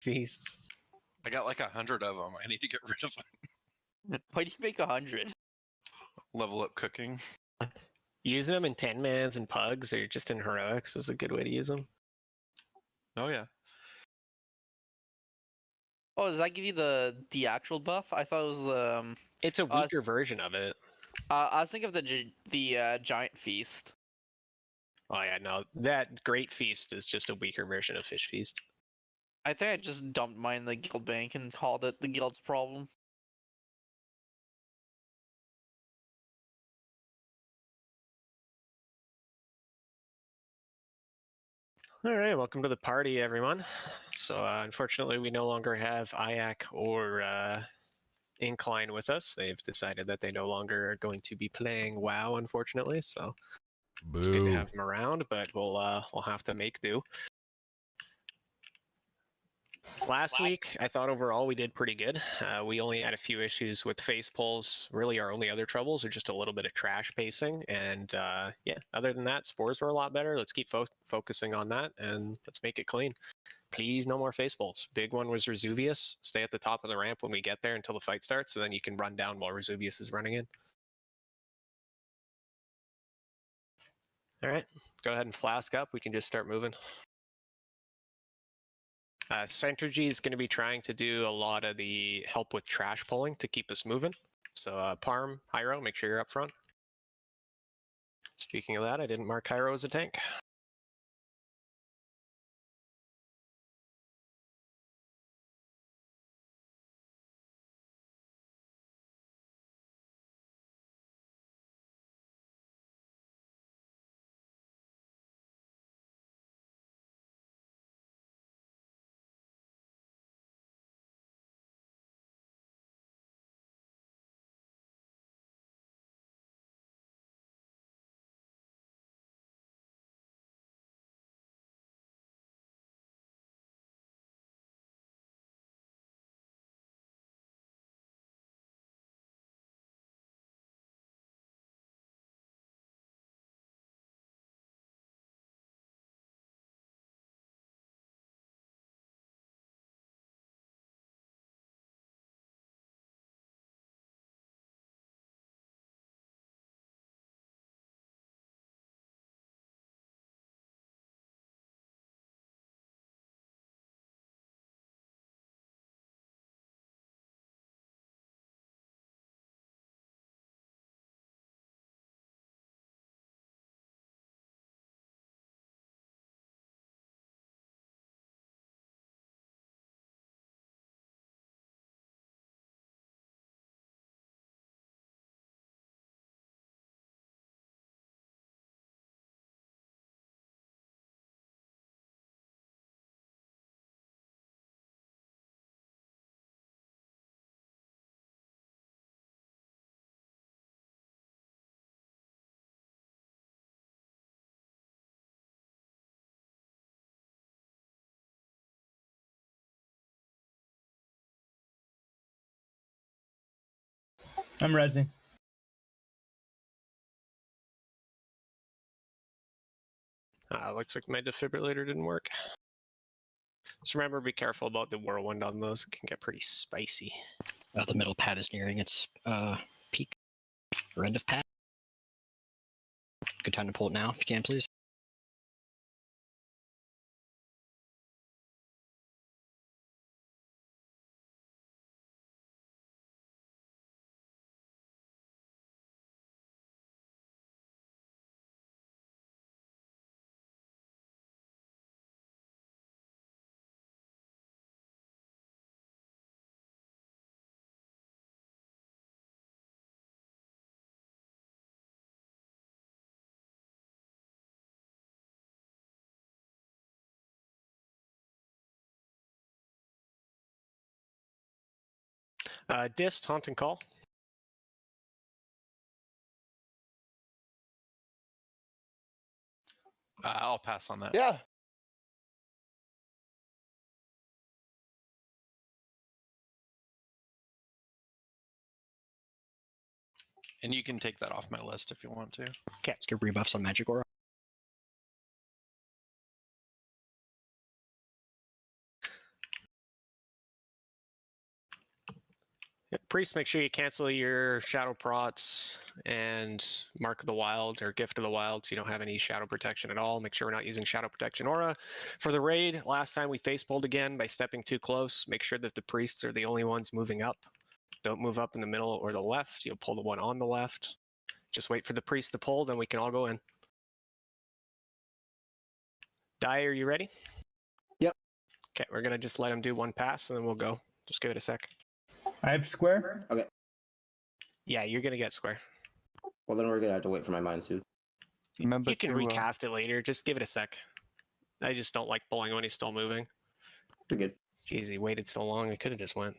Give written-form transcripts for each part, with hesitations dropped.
feasts. I got like 100 of them. I need to get rid of them. Why do you make 100? Level up cooking. Using them in 10-mans and pugs or just in heroics is a good way to use them. Oh yeah. Oh, does that give you the actual buff? I thought it was It's a weaker version of it. I was thinking of the giant feast. Oh yeah, no, that Great Feast is just a weaker version of Fish Feast. I think I just dumped mine in the guild bank and called it the guild's problem. All right, welcome to the party, everyone. So unfortunately, we no longer have Ayak or Incline with us. They've decided that they no longer are going to be playing WoW, unfortunately. So it's good to have them around, but we'll have to make do. Last week, I thought overall we did pretty good. We only had a few issues with face pulls. Really, our only other troubles are just a little bit of trash pacing. And yeah, other than that, spores were a lot better. Let's keep focusing on that, and let's make it clean. Please, no more face pulls. Big one was Resuvius. Stay at the top of the ramp when we get there until the fight starts, so then you can run down while Resuvius is running in. All right, go ahead and flask up. We can just start moving. Centergy is going to be trying to do a lot of the help with trash pulling to keep us moving. So Parm, Hyro, make sure you're up front. Speaking of that, I didn't mark Hyro as a tank. I'm resing. Looks like my defibrillator didn't work. Just remember, be careful about the whirlwind on those. It can get pretty spicy. The middle pad is nearing its peak, or end of pad. Good time to pull it now, if you can, please. Dis, Taunt and Call. I'll pass on that. Yeah. And you can take that off my list if you want to. Okay, let's get rebuffs on Magic Aura. Priest, make sure you cancel your Shadow Prots and Mark of the Wild or Gift of the Wild so you don't have any Shadow Protection at all. Make sure we're not using Shadow Protection Aura. For the raid, last time we face pulled again by stepping too close. Make sure that the Priests are the only ones moving up. Don't move up in the middle or the left. You'll pull the one on the left. Just wait for the Priest to pull, then we can all go in. Die, are you ready? Yep. Okay, we're going to just let him do one pass and then we'll go. Just give it a sec. I have square. Okay. Yeah, you're going to get square. Well, then we're gonna have to wait for my mind soothe. Remember You can to, recast it later. Just give it a sec. I just don't like pulling when he's still moving. We're good. Jeez, he waited so long. I could have just went.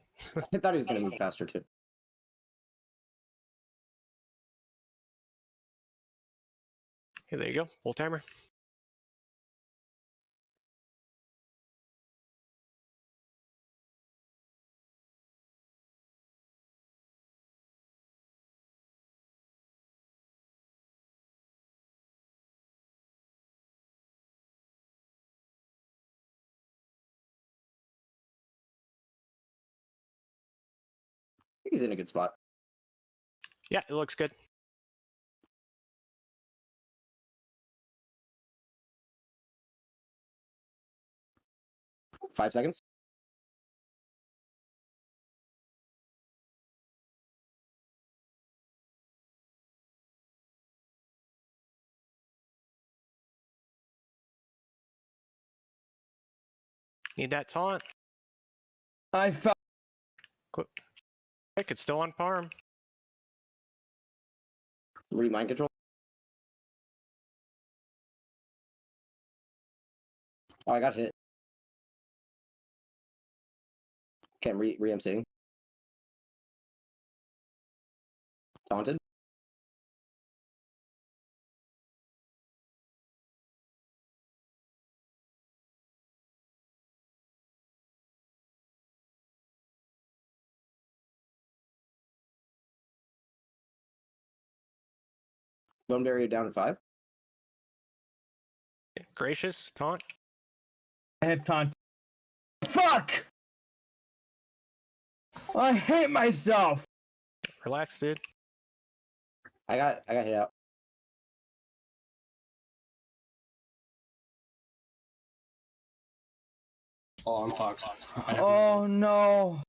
I thought he was gonna move faster too. Okay, there you go. Full timer. I think he's in a good spot. Yeah, it looks good. Five seconds. Need that taunt. I found. Quick, it's still on farm. Mind control. Oh, I got hit. Okay, I'm re-emceeing. Taunted. Bone barrier down to 5. Gracious, taunt. I have taunt. Fuck! I hate myself. Relax, dude. I got hit out. Oh, I'm fucked. Oh no.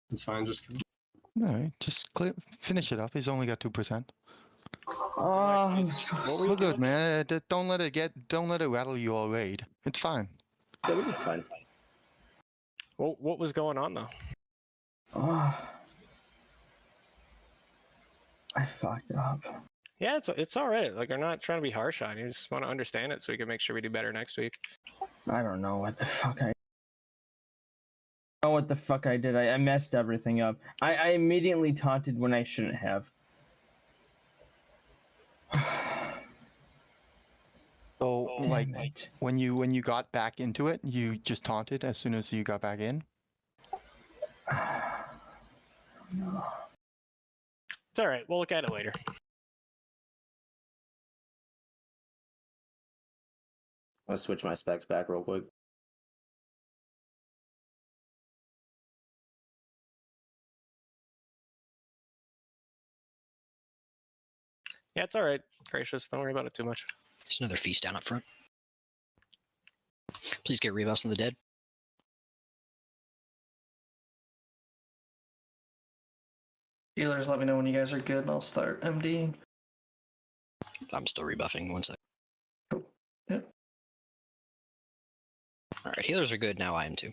It's fine, just no, just finish it up. He's only got 2%. Oh, I'm so What were you We're good, doing? man. Don't let it rattle you all raid. It's fine. Yeah, we'll be fine. What was going on though? Oh. I fucked up. Yeah, it's all right. Like, I'm not trying to be harsh on you. I just want to understand it so we can make sure we do better next week. I don't know what the fuck I. I don't know what the fuck I did. I messed everything up. I immediately taunted when I shouldn't have. So, Damn like, it. when you got back into it, you just taunted as soon as you got back in? No. It's all right. We'll look at it later. I'll switch my specs back real quick. Yeah, it's all right. Gracious, don't worry about it too much. There's another feast down up front. Please get rebuffs on the dead. Healers, let me know when you guys are good and I'll start MD. I'm still rebuffing. 1 sec. Cool. Yep. All right, healers are good now. I am too.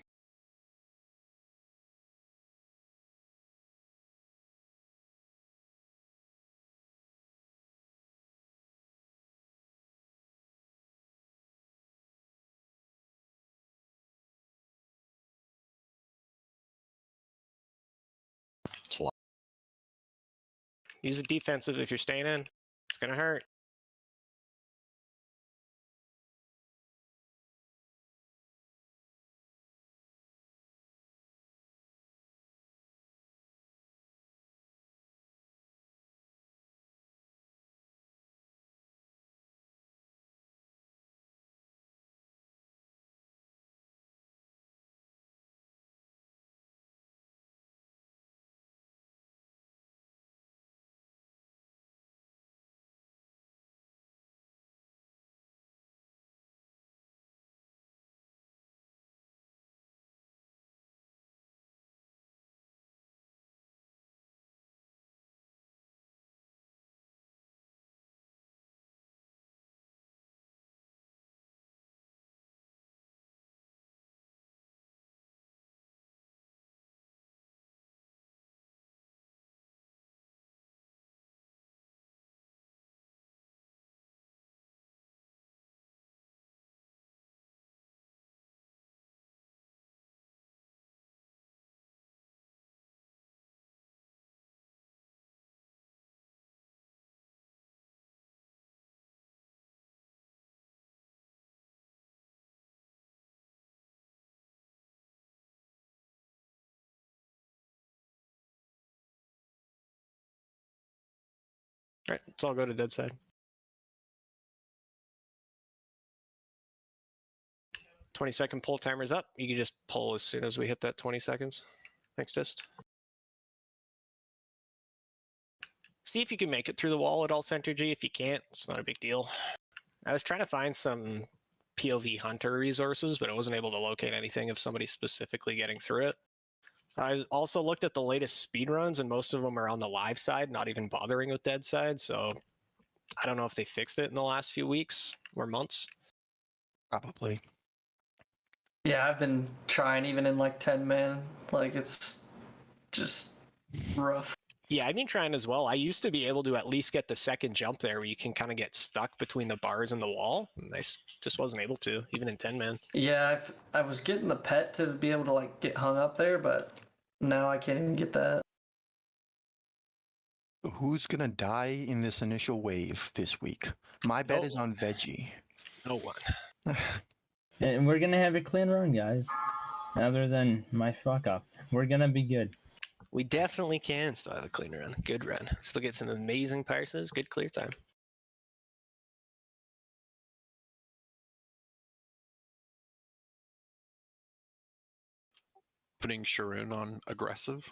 It's a lot. Use it defensive if you're staying in. It's gonna hurt. All right, let's all go to dead side. "20-second pull timer's up. You can just pull as soon as we hit that 20 seconds. Thanks, Dist. See if you can make it through the wall at all center G. If you can't, it's not a big deal. I was trying to find some POV hunter resources, but I wasn't able to locate anything of somebody specifically getting through it. I also looked at the latest speedruns, and most of them are on the live side, not even bothering with dead side, so I don't know if they fixed it in the last few weeks or months. Probably. Yeah, I've been trying even in like 10 man. Like it's just rough. Yeah, I've been trying as well. I used to be able to at least get the second jump there where you can kind of get stuck between the bars and the wall. And I just wasn't able to, even in 10 man. Yeah, I was getting the pet to be able to like get hung up there, but now I can't even get that. Who's gonna die in this initial wave this week? My bet is on Veggie. No one. And we're gonna have a clean run, guys. Other than my fuck up, we're gonna be good. We definitely can still have a clean run. Good run. Still get some amazing parses. Good clear time. Putting Sharoon on aggressive.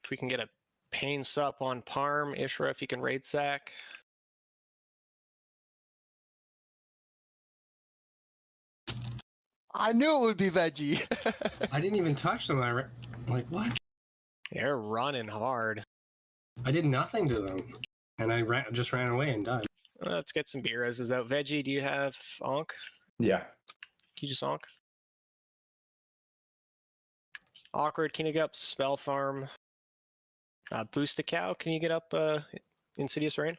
If we can get a pain sup on Parm, Ishra, if you can raid sack. I knew it would be Veggie. I didn't even touch them. Like, what? They're running hard. I did nothing to them. And I just ran away and died. Let's get some beer roses out. Veggie, do you have Onk? Yeah. Can you just Onk? Awkward, can you get up Spell Farm? Boost a Cow, can you get up Insidious Rain?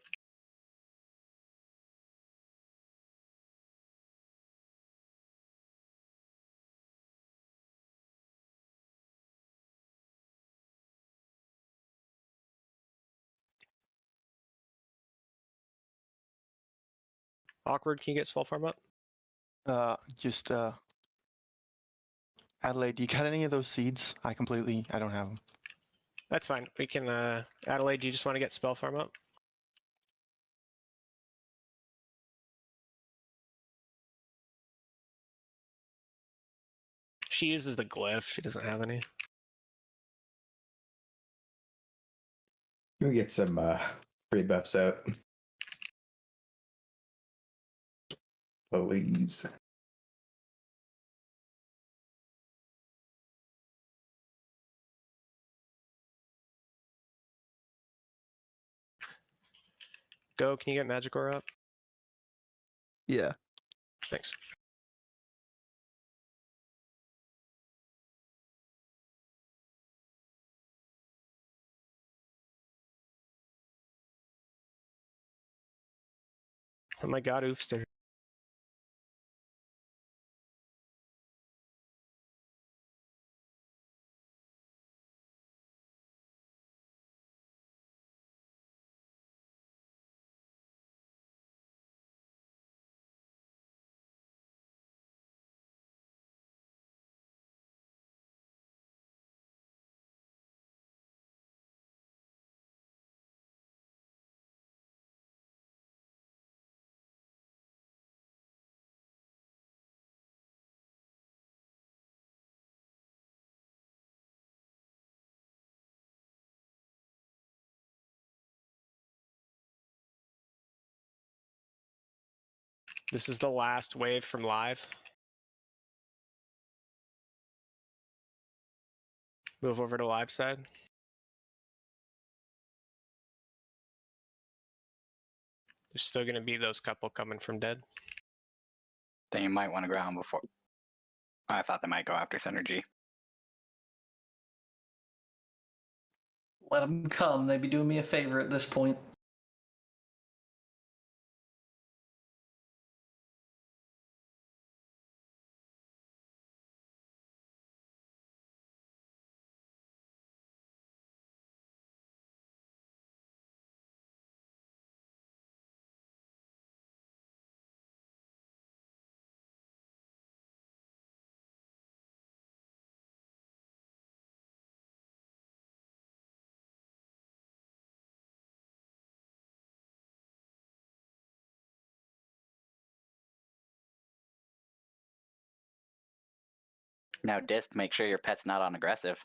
Awkward, can you get Spell Farm up? Just Adelaide, do you got any of those seeds? I don't have them. That's fine. We can, Adelaide, do you just want to get Spell Farm up? She uses the glyph. She doesn't have any. We get some free buffs out. Please. Go, can you get Magicor up? Yeah. Thanks. Oh my god, Oofster. This is the last wave from live. Move over to live side. There's still going to be those couple coming from dead. Then you might want to ground before. I thought they might go after Synergy. Let them come. They'd be doing me a favor at this point. Now, Disc, make sure your pet's not on aggressive.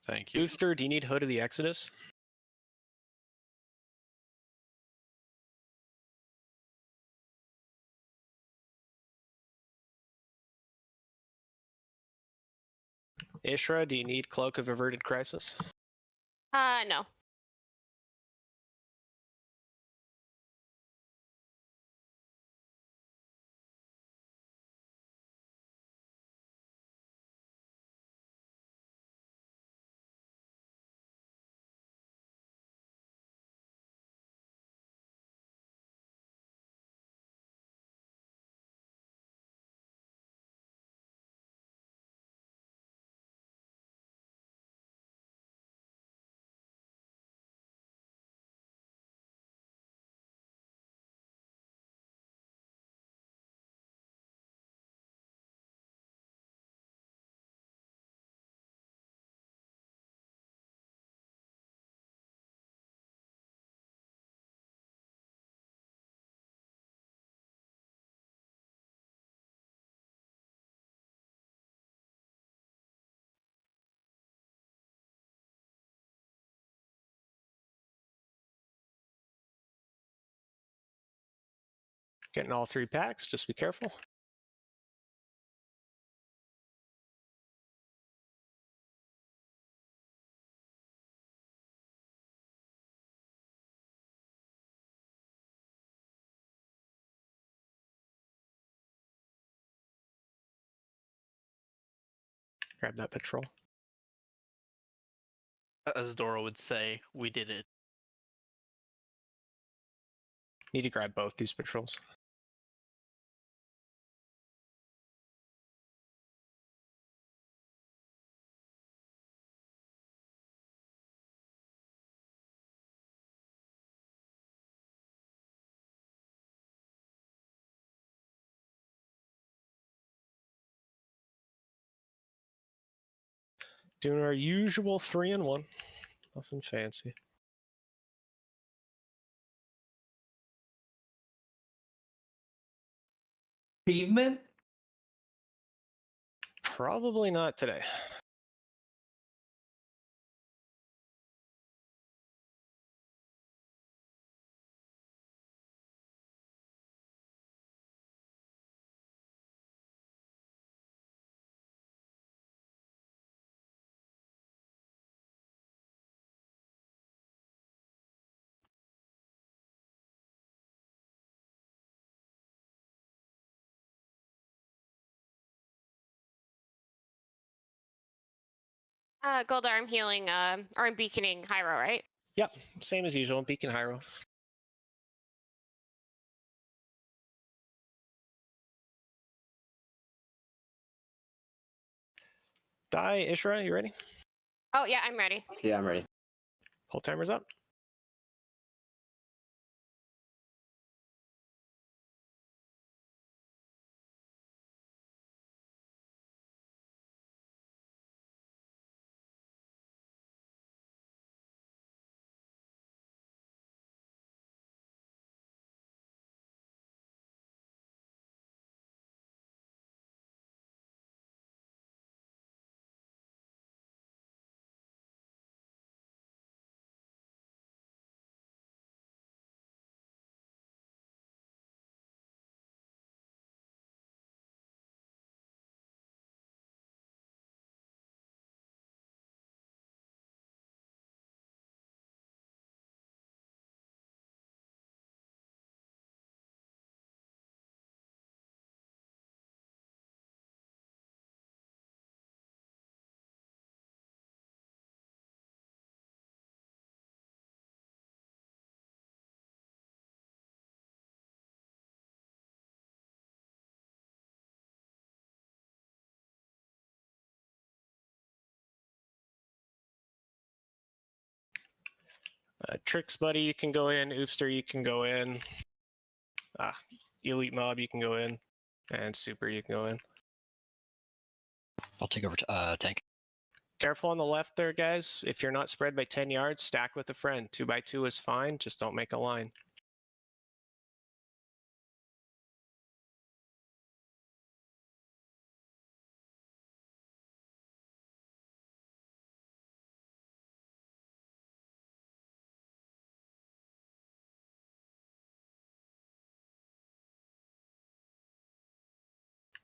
Thank you. Booster, do you need Hood of the Exodus? Ishra, do you need Cloak of Averted Crisis? No. Getting all 3 packs, just be careful. Grab that patrol. As Dora would say, we did it. Need to grab both these patrols. Doing our usual 3 and 1. Nothing fancy. Achievement? Probably not today. Gold arm healing, or I'm beaconing Hyro, right? Yep, same as usual. Beacon Hyro. Die, Ishra, you ready? Oh yeah, I'm ready. Yeah, I'm ready. Pull timers up. Tricks Buddy, you can go in. Oofster, you can go in. Elite Mob, you can go in. And Super, you can go in. I'll take over tank. Careful on the left there, guys. If you're not spread by 10 yards, stack with a friend. 2x2 is fine, just don't make a line.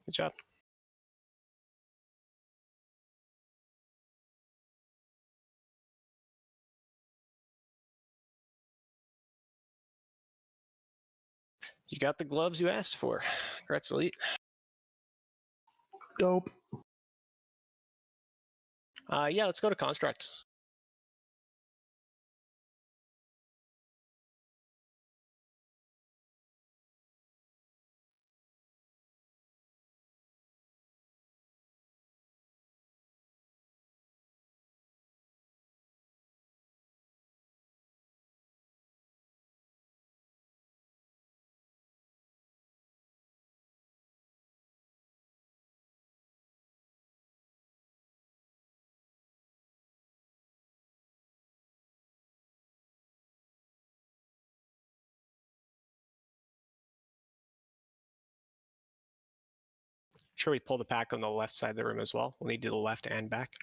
Good job. You got the gloves you asked for. Congrats, Elite. Dope. Yeah, let's go to Construct. Sure, we pull the pack on the left side of the room as well. We'll need to do the left and back.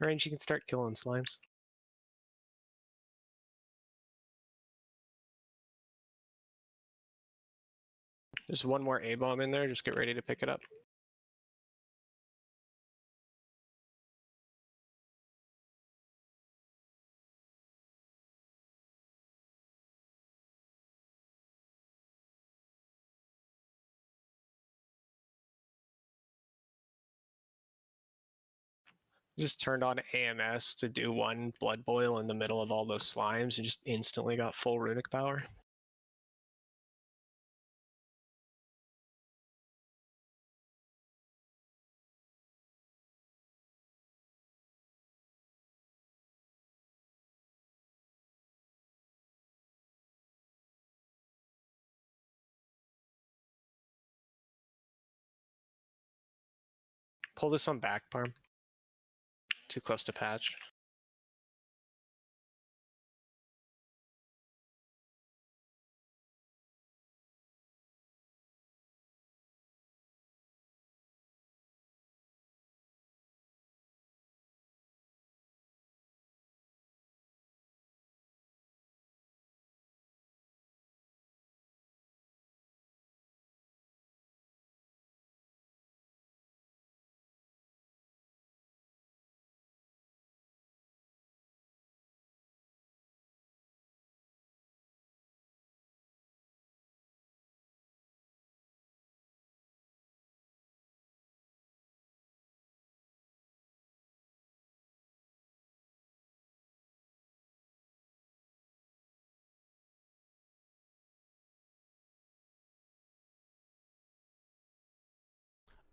Range, you can start killing slimes. There's one more A-bomb in there. Just get ready to pick it up. Just turned on AMS to do one blood boil in the middle of all those slimes and just instantly got full runic power. Pull this on back, Parm. Too close to patch.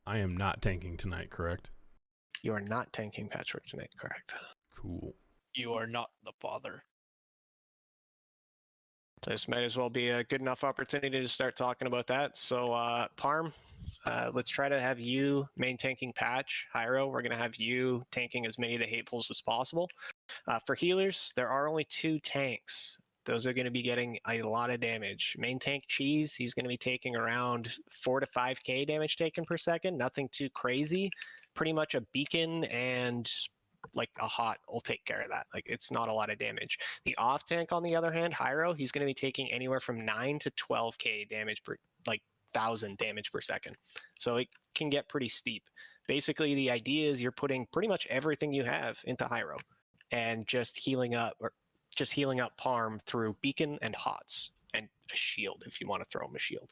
I am not tanking tonight, correct? You are not tanking Patchwork tonight, correct? Cool. You are not the father. This might as well be a good enough opportunity to start talking about that. So, Parm, let's try to have you main tanking Patch. Hyro, we're going to have you tanking as many of the Hatefuls as possible. For healers, there are only 2 tanks. Those are going to be getting a lot of damage. Main tank Cheese, he's going to be taking around 4 to 5k damage taken per second. Nothing too crazy. Pretty much a beacon and like a hot will take care of that. Like, it's not a lot of damage. The off tank, on the other hand, Hyro, he's going to be taking anywhere from 9 to 12k damage per, like 1,000 damage per second. So it can get pretty steep. Basically, the idea is you're putting pretty much everything you have into Hyro and just healing up Parm through beacon and hots and a shield if you want to throw him a shield.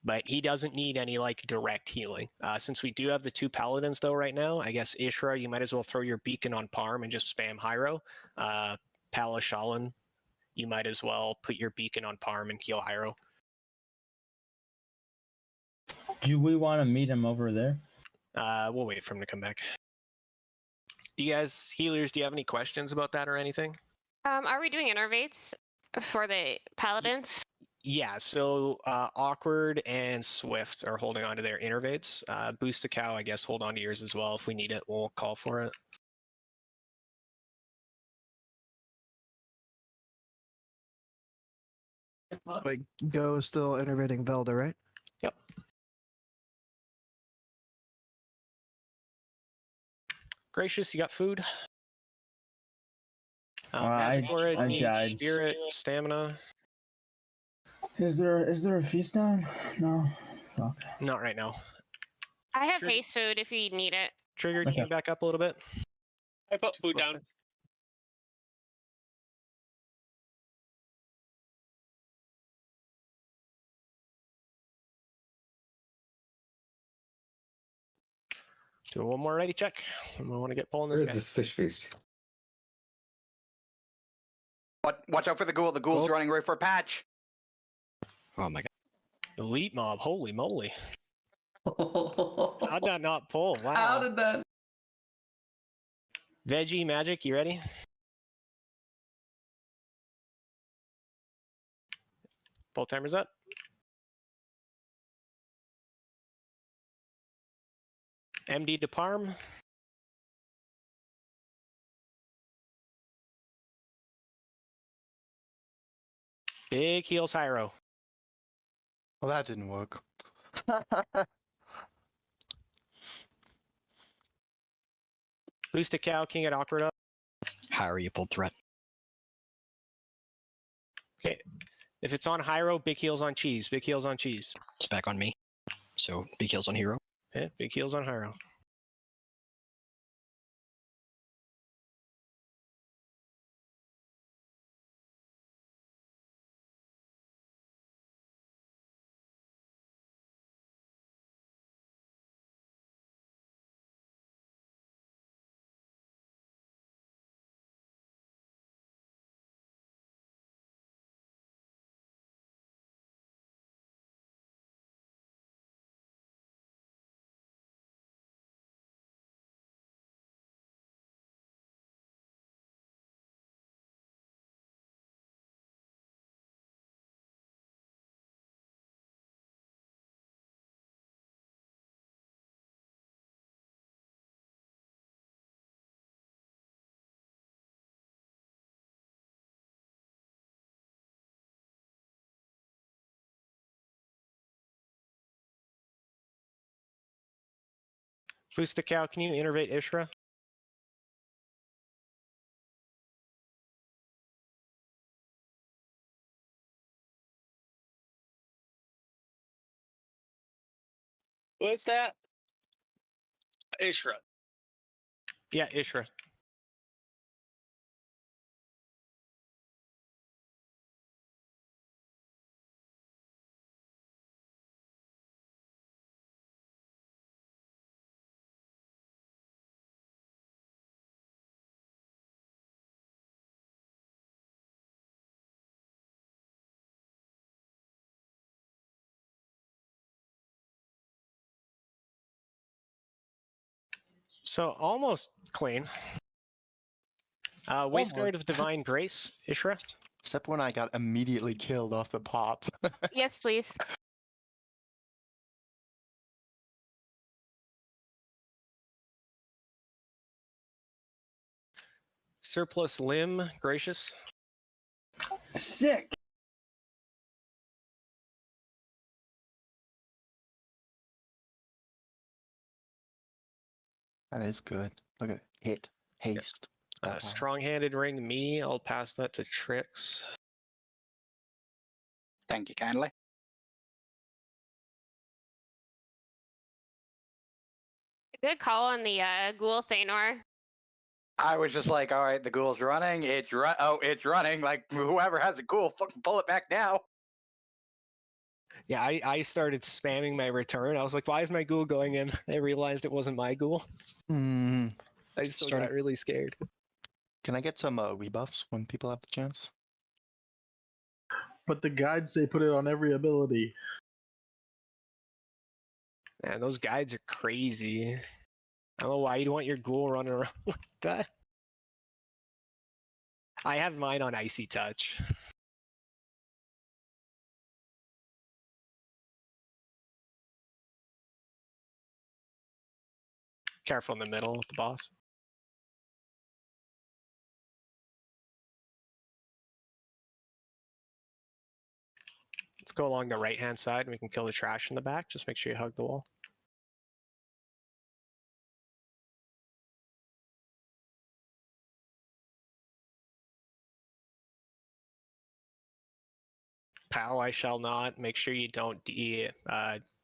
But he doesn't need any like direct healing. Since we do have the 2 paladins though right now, I guess Ishra, you might as well throw your beacon on Parm and just spam Hyro. Palashalan, you might as well put your beacon on Parm and heal Hyro. Do we want to meet him over there? We'll wait for him to come back. You guys, healers, do you have any questions about that or anything? Are we doing innervates for the paladins? Yeah, so Awkward and Swift are holding on to their innervates. Boost a Cow, I guess, hold on to yours as well. If we need it, we'll call for it. Like, Go is still innervating Velda, right? Yep. Gracious, you got food? Magic Aura I needs died. Spirit, Stamina. Is there a feast down? No. Fuck. Not right now. I have haste food if you need it. Trigger, can you back up a little bit? I put food down. Do one more ready check. We want to get pulling this Where guy. is this fish feast? Watch out for the ghoul. The ghoul's running right for a patch. Oh my god. Elite mob, holy moly. How'd that not pull? Wow. How did that? Veggie Magic, you ready? Pull timers up. MD de Parm. Big heals Hyro. Well, that didn't work. Boost a Cow, King at Awkward up. How you pulled threat? Okay. If it's on Hyro, big heals on Cheese. Big heals on Cheese. It's back on me. So big heals on hero. Okay, big heals on Hyro. Boost the Cow, can you innervate Ishra? What's that? Ishra. Yeah, Ishra. So almost clean. Wasteguard of Divine Grace, Ishra. Except when I got immediately killed off the pop. Yes, please. Surplus Limb, Gracious. Sick. That is good. Look at it. Hit. Haste. Strong-handed ring, me. I'll pass that to Trix. Thank you kindly. Good call on the ghoul Thanor. I was just like, all right, the ghoul's running. It's running. Like whoever has a ghoul, fucking pull it back now. Yeah, I started spamming my return. I was like, why is my ghoul going in? I realized it wasn't my ghoul. I still got really scared. Can I get some rebuffs when people have the chance? But the guides say put it on every ability. Man, those guides are crazy. I don't know why you'd want your ghoul running around like that. I have mine on Icy Touch. Careful in the middle with the boss. Let's go along the right-hand side and we can kill the trash in the back. Just make sure you hug the wall. Pal, I shall not. Make sure you don't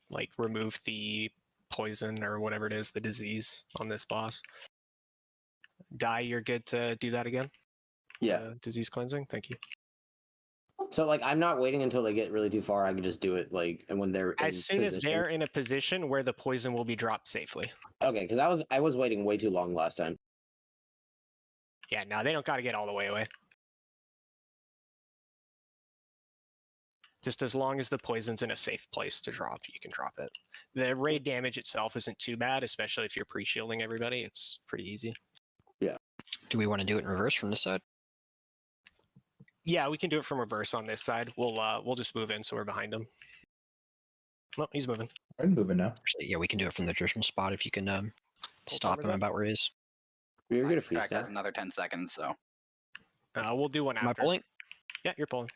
like remove the poison or whatever it is, the disease on this boss. Die, you're good to do that again? Yeah. Disease cleansing, thank you. So like I'm not waiting until they get really too far. I can just do it like and when they're As in soon as position. they're in a position where the poison will be dropped safely. Okay, because I was waiting way too long last time. Yeah, no, they don't got to get all the way away. Just as long as the poison's in a safe place to drop, you can drop it. The raid damage itself isn't too bad, especially if you're pre-shielding everybody. It's pretty easy. Yeah. Do we want to do it in reverse from this side? Yeah, we can do it from reverse on this side. We'll just move in so we're behind him. Well, he's moving. I'm moving now. Actually, yeah, we can do it from the traditional spot if you can stop timer's him up. about where he is. You're My gonna feast track now. has another 10 seconds, so. We'll do one Am I after. pulling? Yeah, you're pulling.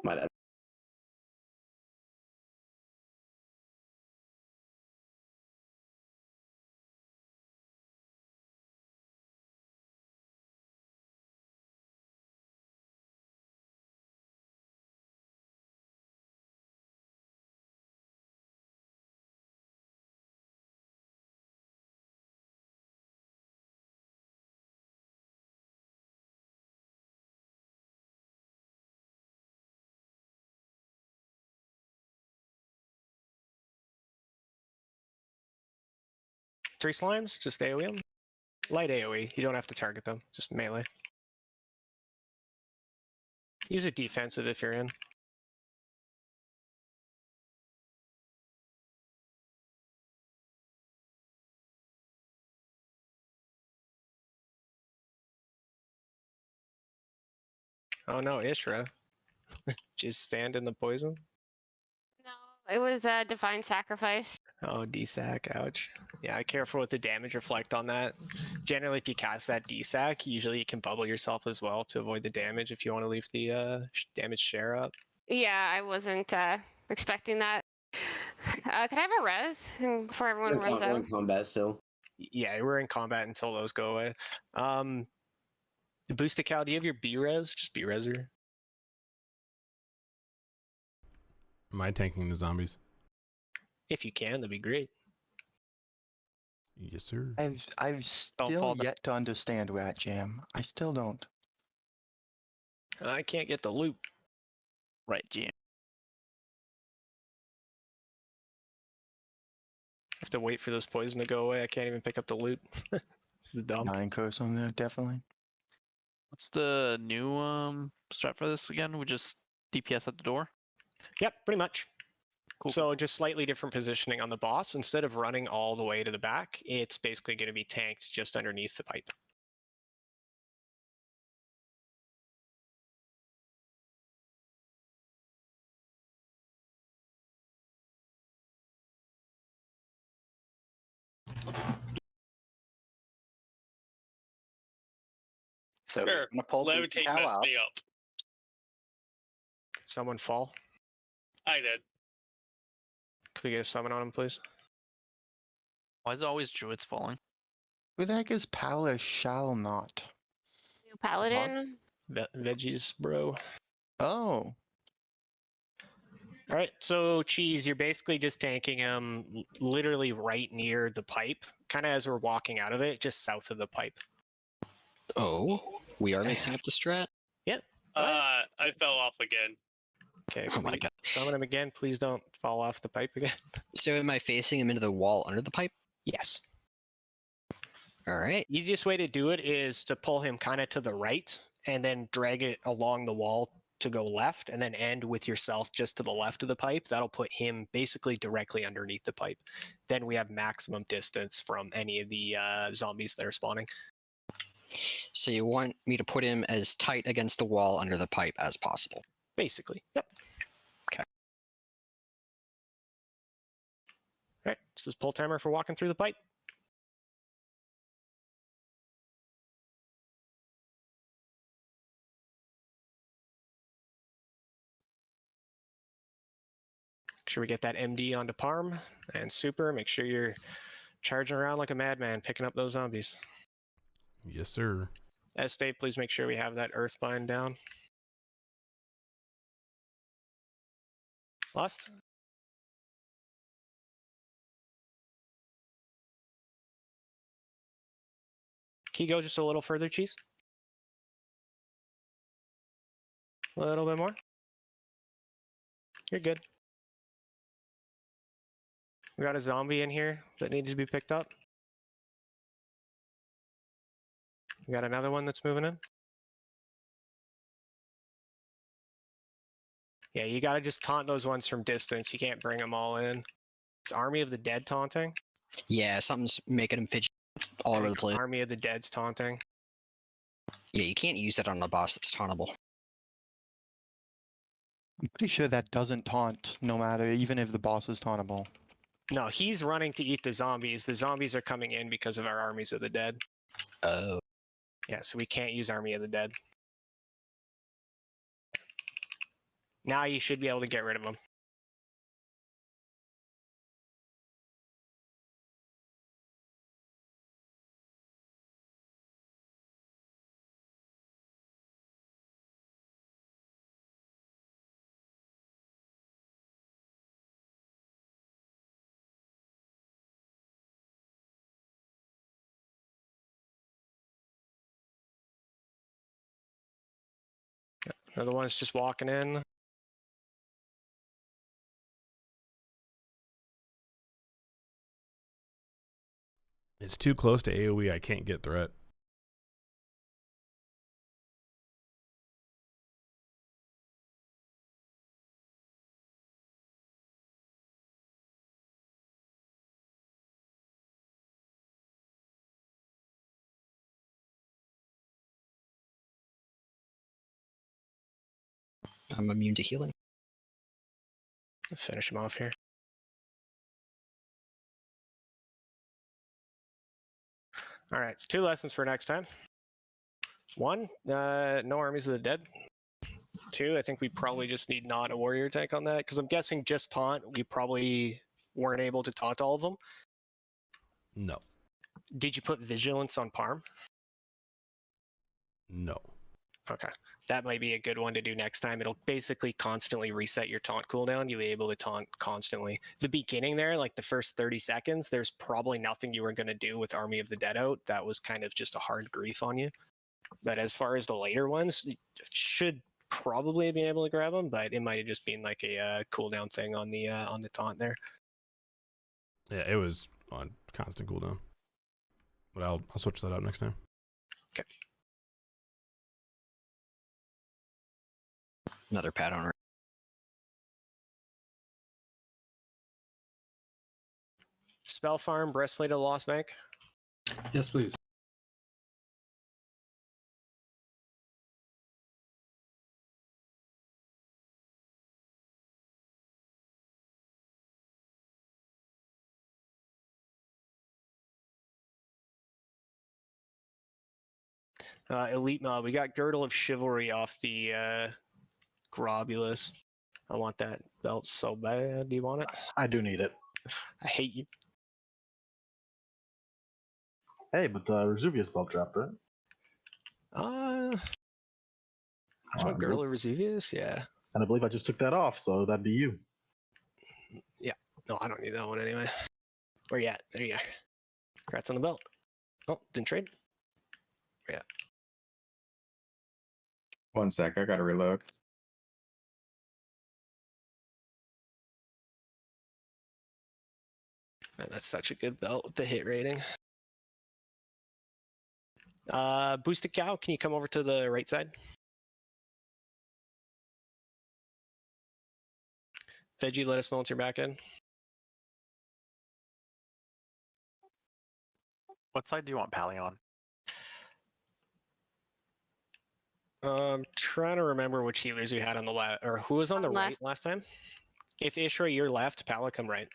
My bad. Three slimes, just AoE them. Light AoE, you don't have to target them, just melee. Use it defensive if you're in. Oh no, Ishra. Just stand in the poison. No, it was a divine sacrifice. Oh, DSAC, ouch. Yeah, careful with the damage reflect on that. Generally, if you cast that DSAC, usually you can bubble yourself as well to avoid the damage if you want to leave the damage share up. Yeah, I wasn't expecting that. Can I have a res before everyone runs We're out? in combat still. Yeah, we're in combat until those go away. The boosted cow, do you have your B-res? Just B-reser. Am I tanking the zombies? If you can, that'd be great. Yes, sir. I've fall still down. yet to understand Rat Jam. I still don't. I can't get the loot. Right, GM. I have to wait for this poison to go away. I can't even pick up the loot. This is dumb. Nine curse on there, definitely. What's the new strat for this again? We just DPS at the door? Yep, pretty much. Cool. So just slightly different positioning on the boss. Instead of running all the way to the back, it's basically going to be tanked just underneath the pipe. So Sure. I'm gonna pull Boosted Levitate Cow messed out. me up. Did someone fall? I did. Could we get a summon on him, please? Why is it always druids falling? Who the heck is Palace shall not? New paladin. Veggies, bro. Oh. All right, so Cheese, you're basically just tanking him literally right near the pipe, kind of as we're walking out of it, just south of the pipe. Oh, we are mixing up the strat? Yep. I fell off again. Okay, Oh my god. summon him again. Please don't fall off the pipe again. So am I facing him into the wall under the pipe? Yes. All right. Easiest way to do it is to pull him kind of to the right and then drag it along the wall to go left and then end with yourself just to the left of the pipe. That'll put him basically directly underneath the pipe. Then we have maximum distance from any of the zombies that are spawning. So you want me to put him as tight against the wall under the pipe as possible? Basically, yep. Okay. All right, this is pull timer for walking through the pipe. Make sure we get that MD onto Parm and Super. Make sure you're charging around like a madman, picking up those zombies. Yes, sir. Estate, please make sure we have that Earthbind down. Lost? Can you go just a little further, Cheese? A little bit more. You're good. We got a zombie in here that needs to be picked up. We got another one that's moving in. Yeah, you gotta just taunt those ones from distance. You can't bring them all in. It's Army of the Dead taunting. Yeah, something's making him fidget all over the place. Army of the Dead's taunting. Yeah, you can't use that on a boss that's tauntable. I'm pretty sure that doesn't taunt, no matter, even if the boss is tauntable. No, he's running to eat the zombies. The zombies are coming in because of our Armies of the Dead. Oh. Yeah, so we can't use Army of the Dead. Now you should be able to get rid of them. Another one's just walking in. It's too close to AoE. I can't get threat. I'm immune to healing. Finish him off here. All right, it's 2 lessons for next time. 1, no Armies of the Dead. 2, I think we probably just need not a warrior tank on that, because I'm guessing just taunt, we probably weren't able to taunt all of them. No. Did you put vigilance on Parm? No. Okay. That might be a good one to do next time. It'll basically constantly reset your taunt cooldown. You'll be able to taunt constantly. The beginning there, like the first 30 seconds, there's probably nothing you were going to do with Army of the Dead out. That was kind of just a hard grief on you. But as far as the later ones, you should probably be able to grab them, but it might have just been like a cooldown thing on the taunt there. Yeah, it was on constant cooldown. But I'll switch that out next time. Okay. Another pad on her. Spell Farm, Breastplate of the Lost Bank. Yes, please. Elite Mob, we got Girdle of Chivalry off the Globulus. I want that belt so bad. Do you want it? I do need it. I hate you. Hey, but the Resuvius belt dropped, right? Girdle of Resuvius? Yeah. And I believe I just took that off, so that'd be you. No, I don't need that one anyway. Where you at? There you are. Congrats on the belt. Oh, didn't trade? Yeah. 1 sec, I gotta reload. Man, that's such a good belt with the hit rating. Boosted Cow, can you come over to the right side? Veggie, let us know once you're back in. What side do you want Pally on? Trying to remember which healers we had on the left, or who was on the right last time. If Ishra, you're left, Pala, come right.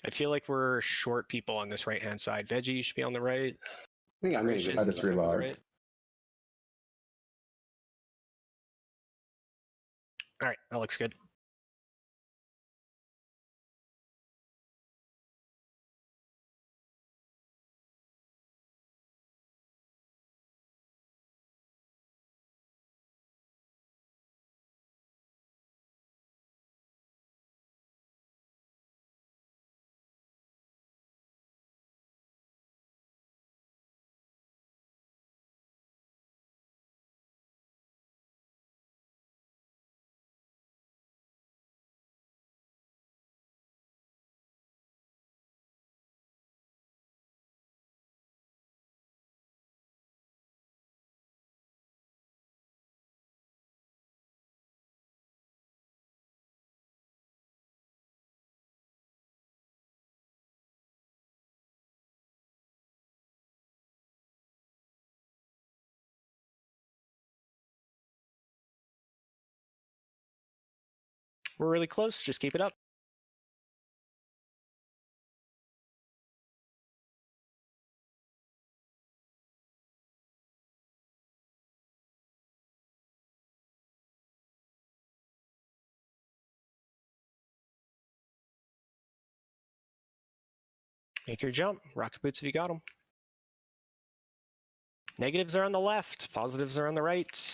I feel like we're short people on this right-hand side. Veggie, you should be on the right. I think I'm gonna Gracious, get I just you should be on the relogged. right. All right, that looks good. We're really close. Just keep it up. Make your jump. Rocket boots if you got them. Negatives are on the left. Positives are on the right.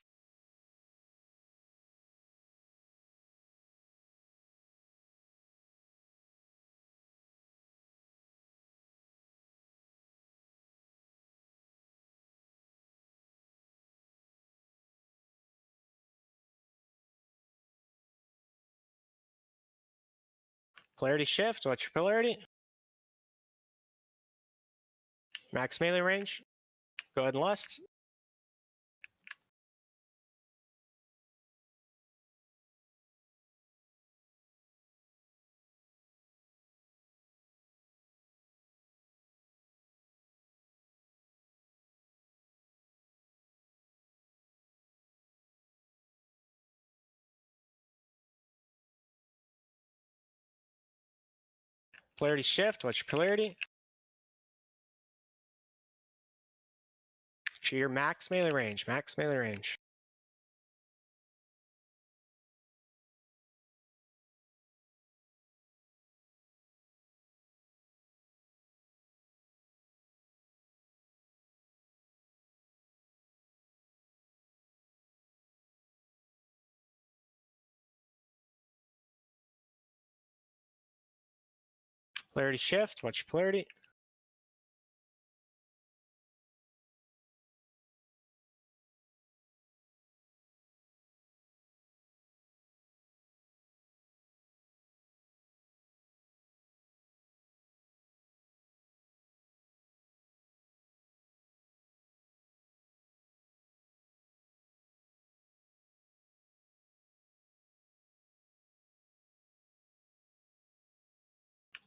Polarity shift. Watch your polarity. Max melee range. Go ahead and lust. Polarity shift. Watch your polarity. Make sure your max melee range. Max melee range. Polarity shift. Watch your polarity.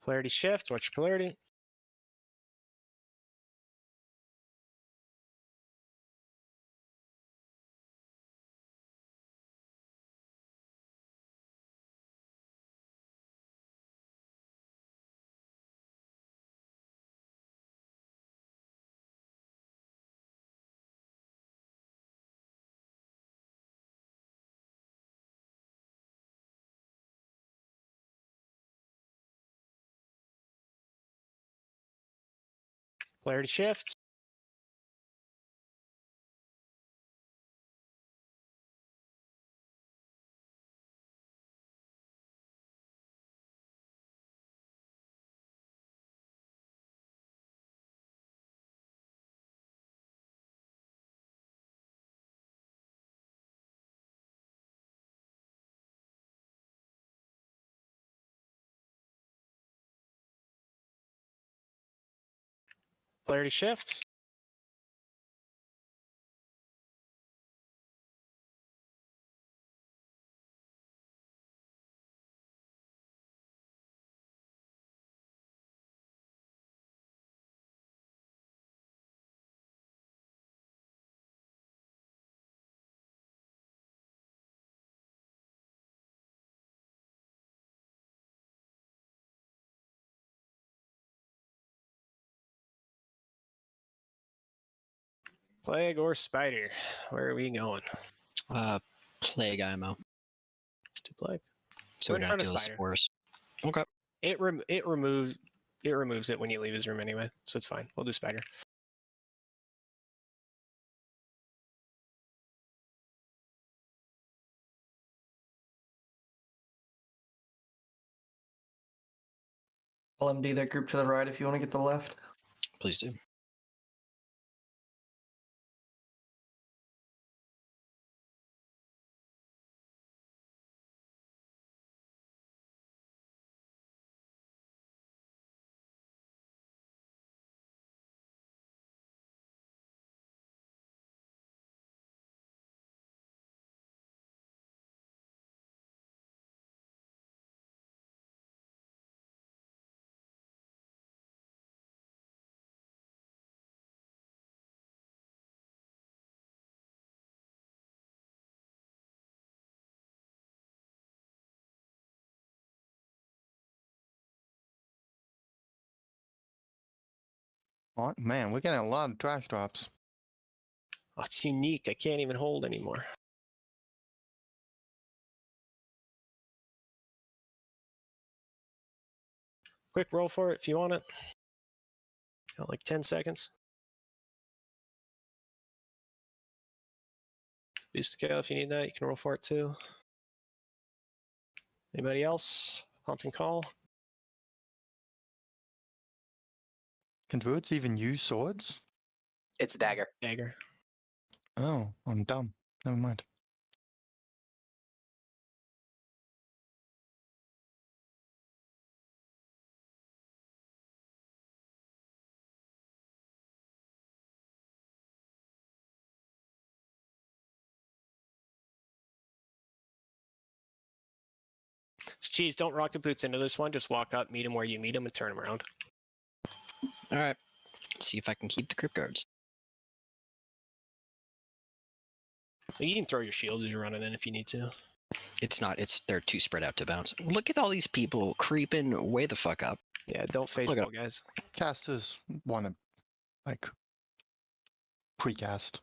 Polarity shift. Watch your polarity. Polarity shift. Polarity shift. Plague or spider? Where are we going? Plague IMO. Let's do plague. So We're we in don't front of deal with spider. spores. Okay. It removes it when you leave his room anyway, so it's fine. We'll do spider. I'll MD that group to the right if you want to get the left. Please do. Oh, man, we're getting a lot of trash drops. Oh, it's unique. I can't even hold anymore. Quick roll for it if you want it. Got like 10 seconds. Boost to KO if you need that. You can roll for it too. Anybody else? Haunting call. Can druids even use swords? It's a dagger. Dagger. Oh, I'm dumb. Never mind. So, geez, don't rocket boots into this one. Just walk up, meet him where you meet him, and turn him around. All right. See if I can keep the crypt guards. You can throw your shield as you're running in if you need to. It's not. They're too spread out to bounce. Look at all these people creeping way the fuck up. Yeah, don't face Look at ball, guys. Casters want to, like, precast.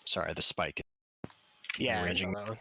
Sorry, the spike. Yeah, I Ranging. saw that one.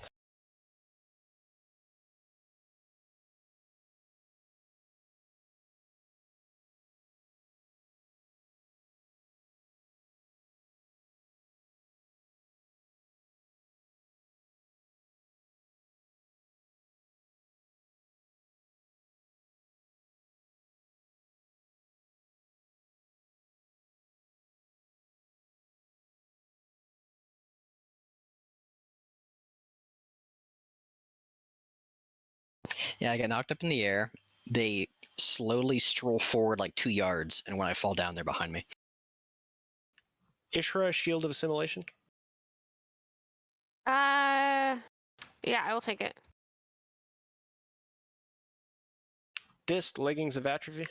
Yeah, I get knocked up in the air. They slowly stroll forward like 2 yards, and when I fall down, they're behind me. Ishra, Shield of Assimilation. Yeah, I will take it. Disc, Leggings of Atrophy.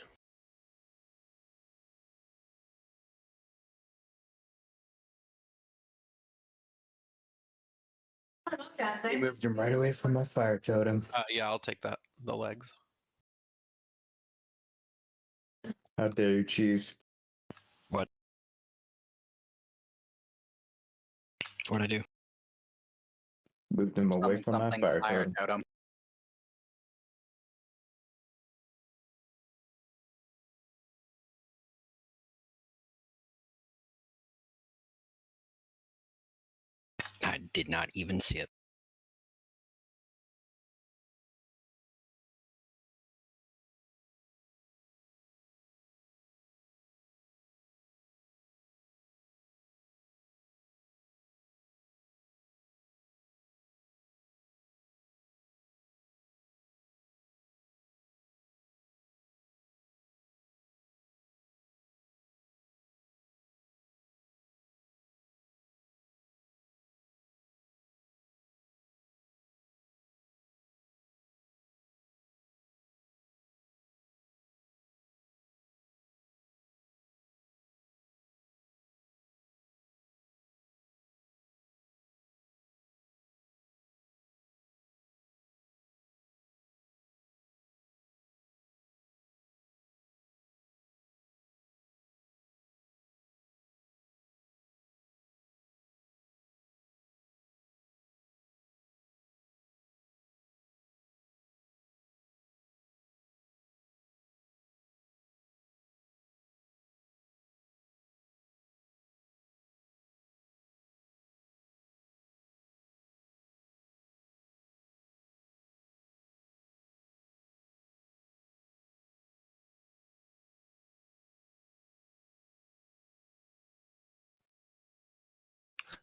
You moved him right away from my fire totem. Yeah, I'll take that. The legs. How dare you, cheese? What? What'd I do? Moved him away from my fire totem. totem. did not even see it.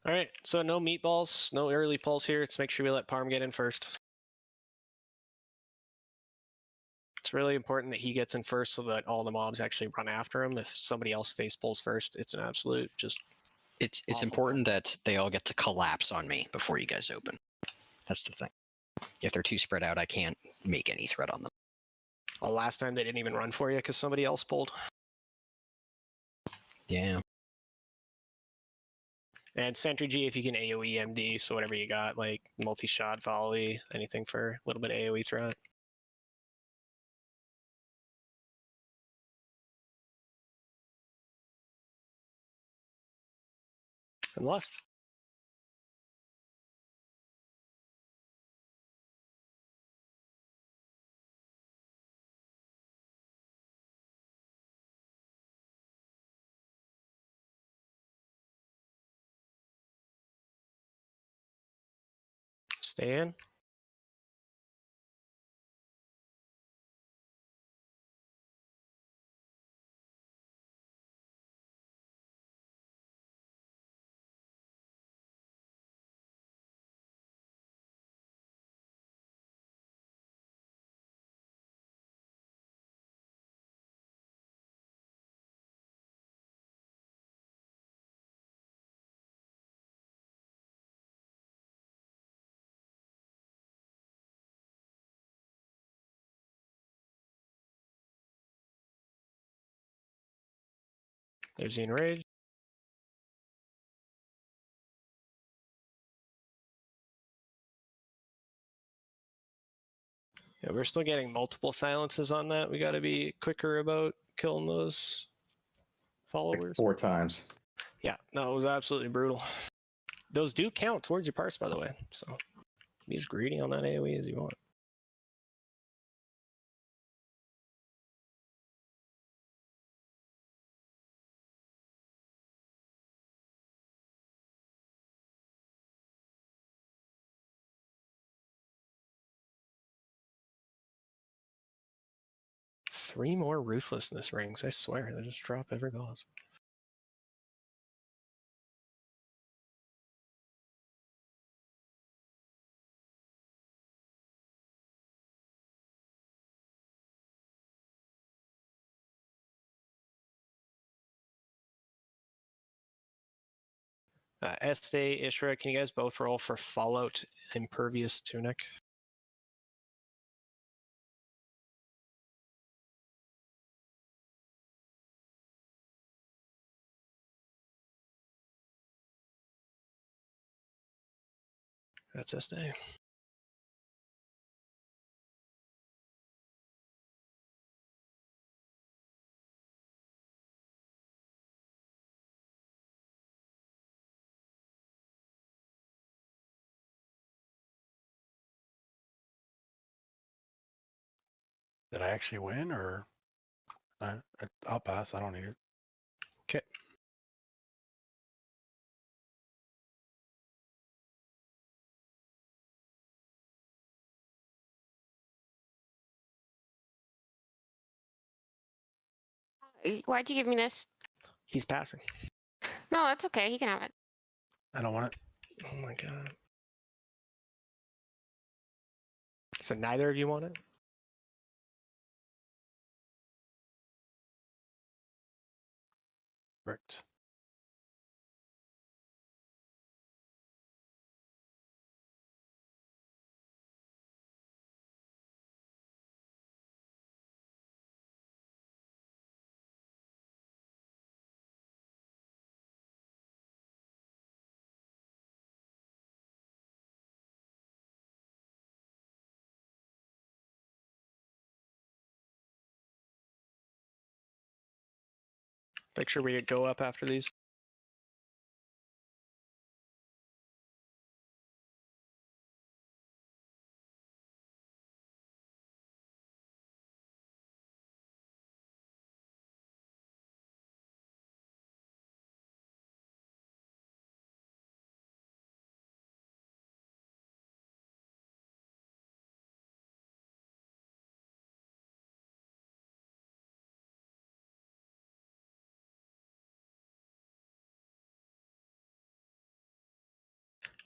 All right, so no meatballs, no early pulls here. Let's make sure we let Parm get in first. It's really important that he gets in first so that all the mobs actually run after him. If somebody else face pulls first, it's an absolute just. It's awful important that they all get to collapse on me before you guys open. That's the thing. If they're too spread out, I can't make any threat on them. Well, last time they didn't even run for you because somebody else pulled. Yeah. And Sentry G, if you can AoE MD, so whatever you got, like multi-shot, volley, anything for a little bit of AoE threat. And lust. Stay in. There's the enrage. Yeah, we're still getting multiple silences on that. We got to be quicker about killing those followers. 4 times. Yeah, no, it was absolutely brutal. Those do count towards your parse, by the way. So be as greedy on that AoE as you want. Three more ruthlessness rings, I swear. They just drop every boss. Este, Ishra, can you guys both roll for Fallout Impervious Tunic? That's Este. Did I actually win, or I'll pass. I don't need it. Okay. Why'd you give me this? He's passing. No, that's okay. He can have it. I don't want it. Oh my god. So neither of you want it? Correct. Make sure we go up after these.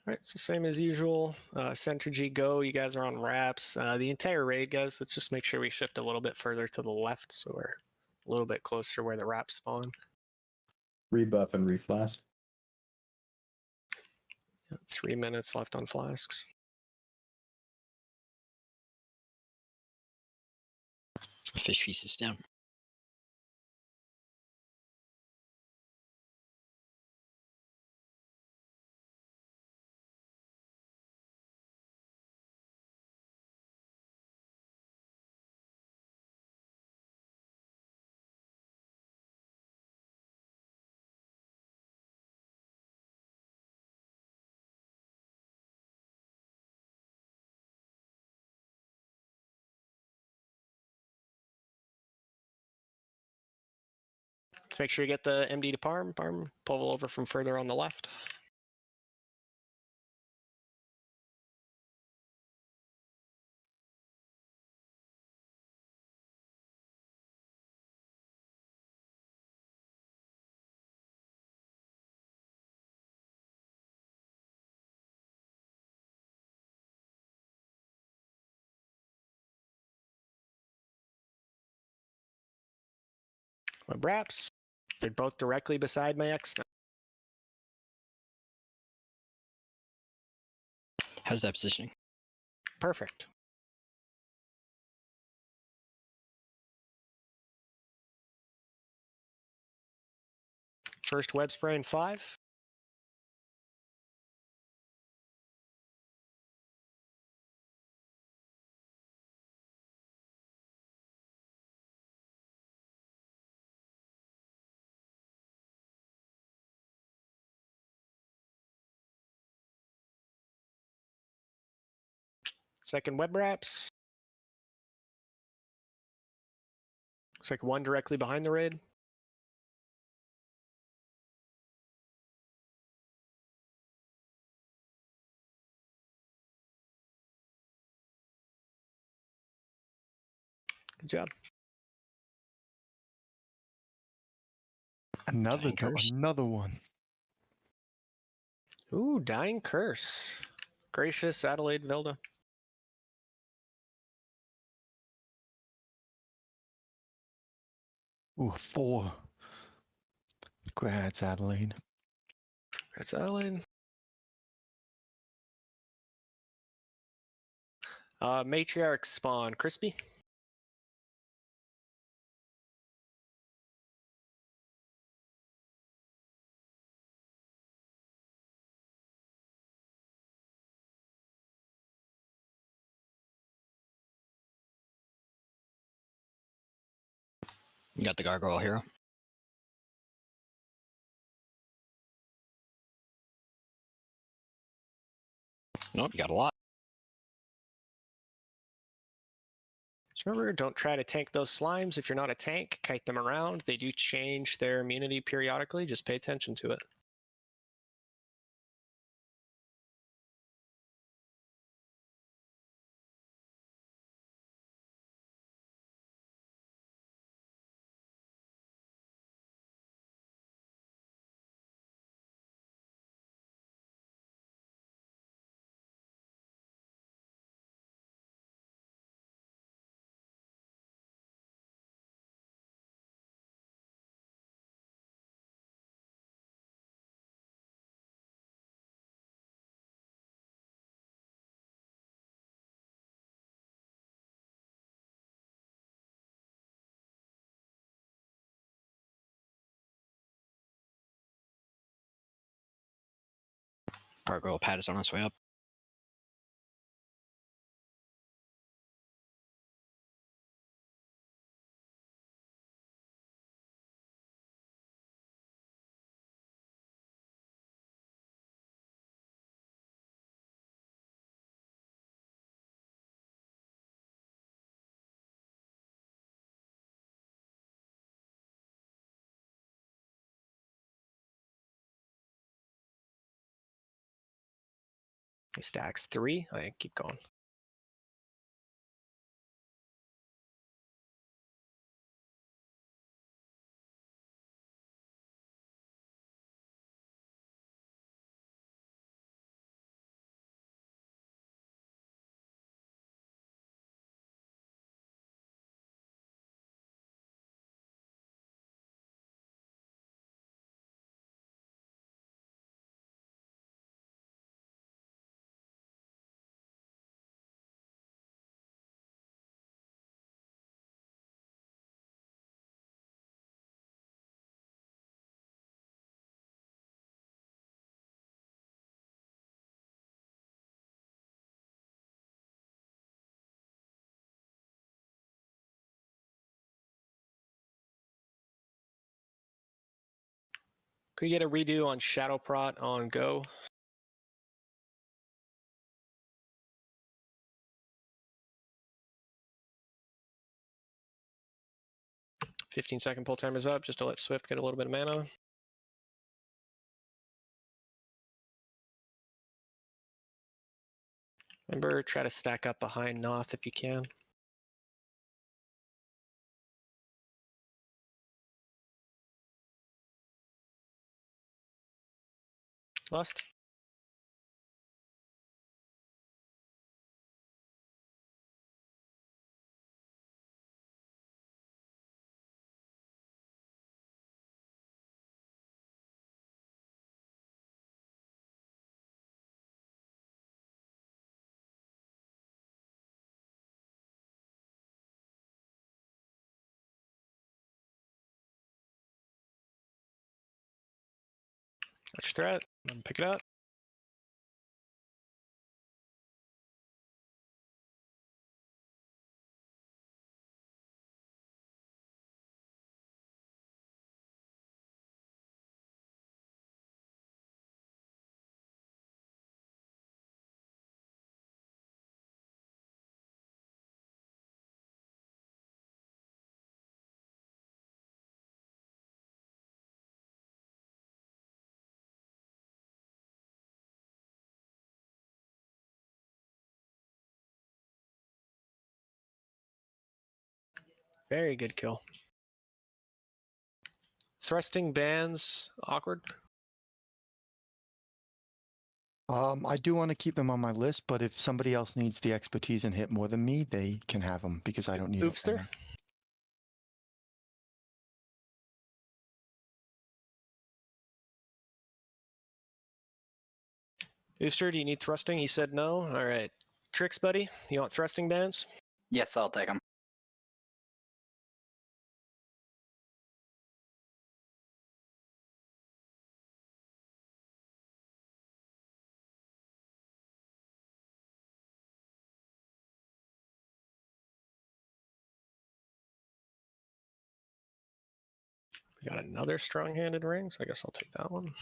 All right, so same as usual. Center G go. You guys are on wraps. The entire raid, guys. Let's just make sure we shift a little bit further to the left, so we're a little bit closer to where the wraps spawn. Rebuff and reflask. 3 minutes left on flasks. Fish feast is down. Let's make sure you get the MD to Parm. Parm, pull over from further on the left. My wraps. They're both directly beside my X. How's that positioning? Perfect. First web spray in 5. Second web wraps. Looks like one directly behind the raid. Good job. Another one. Ooh, Dying Curse. Gracious Adelaide Vilda. Ooh, 4. Congrats, Adelaide. That's Adelaide. Matriarch spawn. Crispy. You got the gargoyle hero. Nope, you got a lot. Just remember, don't try to tank those slimes. If you're not a tank, kite them around. They do change their immunity periodically. Just pay attention to it. Gargoyle pad is on its way up. He stacks 3. I keep going. Could you get a redo on Shadow Prot on Go? "15-second pull timer's up, just to let Swift get a little bit of mana. Remember, try to stack up behind Noth if you can. Lust. Touch threat, and pick it up. Very good kill. Thrusting bands, awkward. I do want to keep them on my list, but if somebody else needs the expertise and hit more than me, they can have them because I don't need Oofster. it. Oofster, do you need thrusting? He said no. All right. Tricks, buddy. You want thrusting bands? Yes, I'll take them. We got another strong-handed ring, so I guess I'll take that one.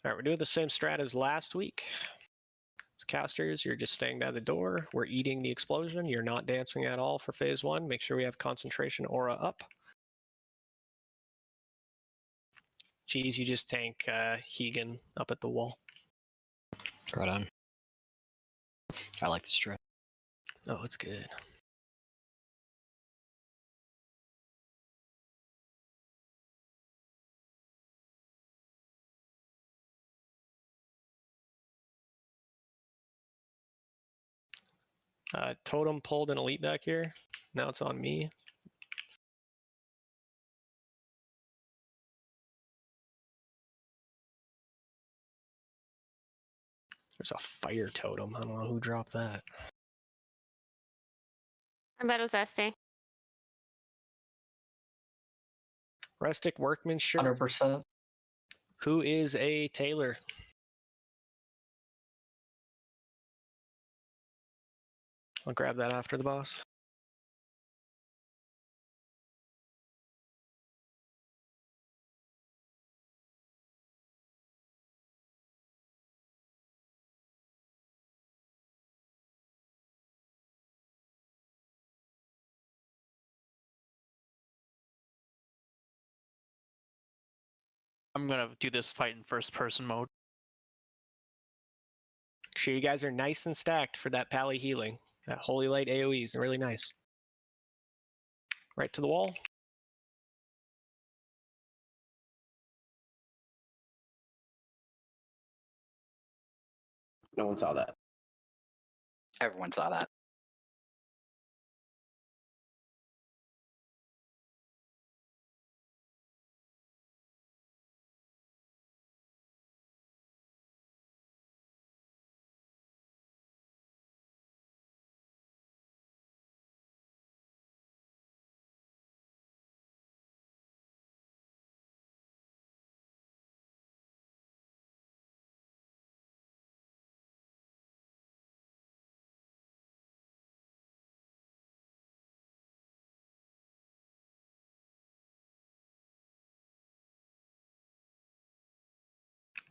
All right, we're doing the same strat as last week. As casters, you're just staying by the door. We're eating the explosion. You're not dancing at all for phase 1. Make sure we have concentration aura up. Geez, you just tank Hegan up at the wall. Right on. I like the strat. Oh, it's good. Totem pulled an elite back here. Now it's on me. There's a fire totem. I don't know who dropped that. I bet it was Esty. Rustic workmanship. 100%. Who is a tailor? I'll grab that after the boss. I'm gonna do this fight in first person mode. Make sure you guys are nice and stacked for that pally healing. That Holy Light AoE is really nice. Right to the wall. No one saw that. Everyone saw that.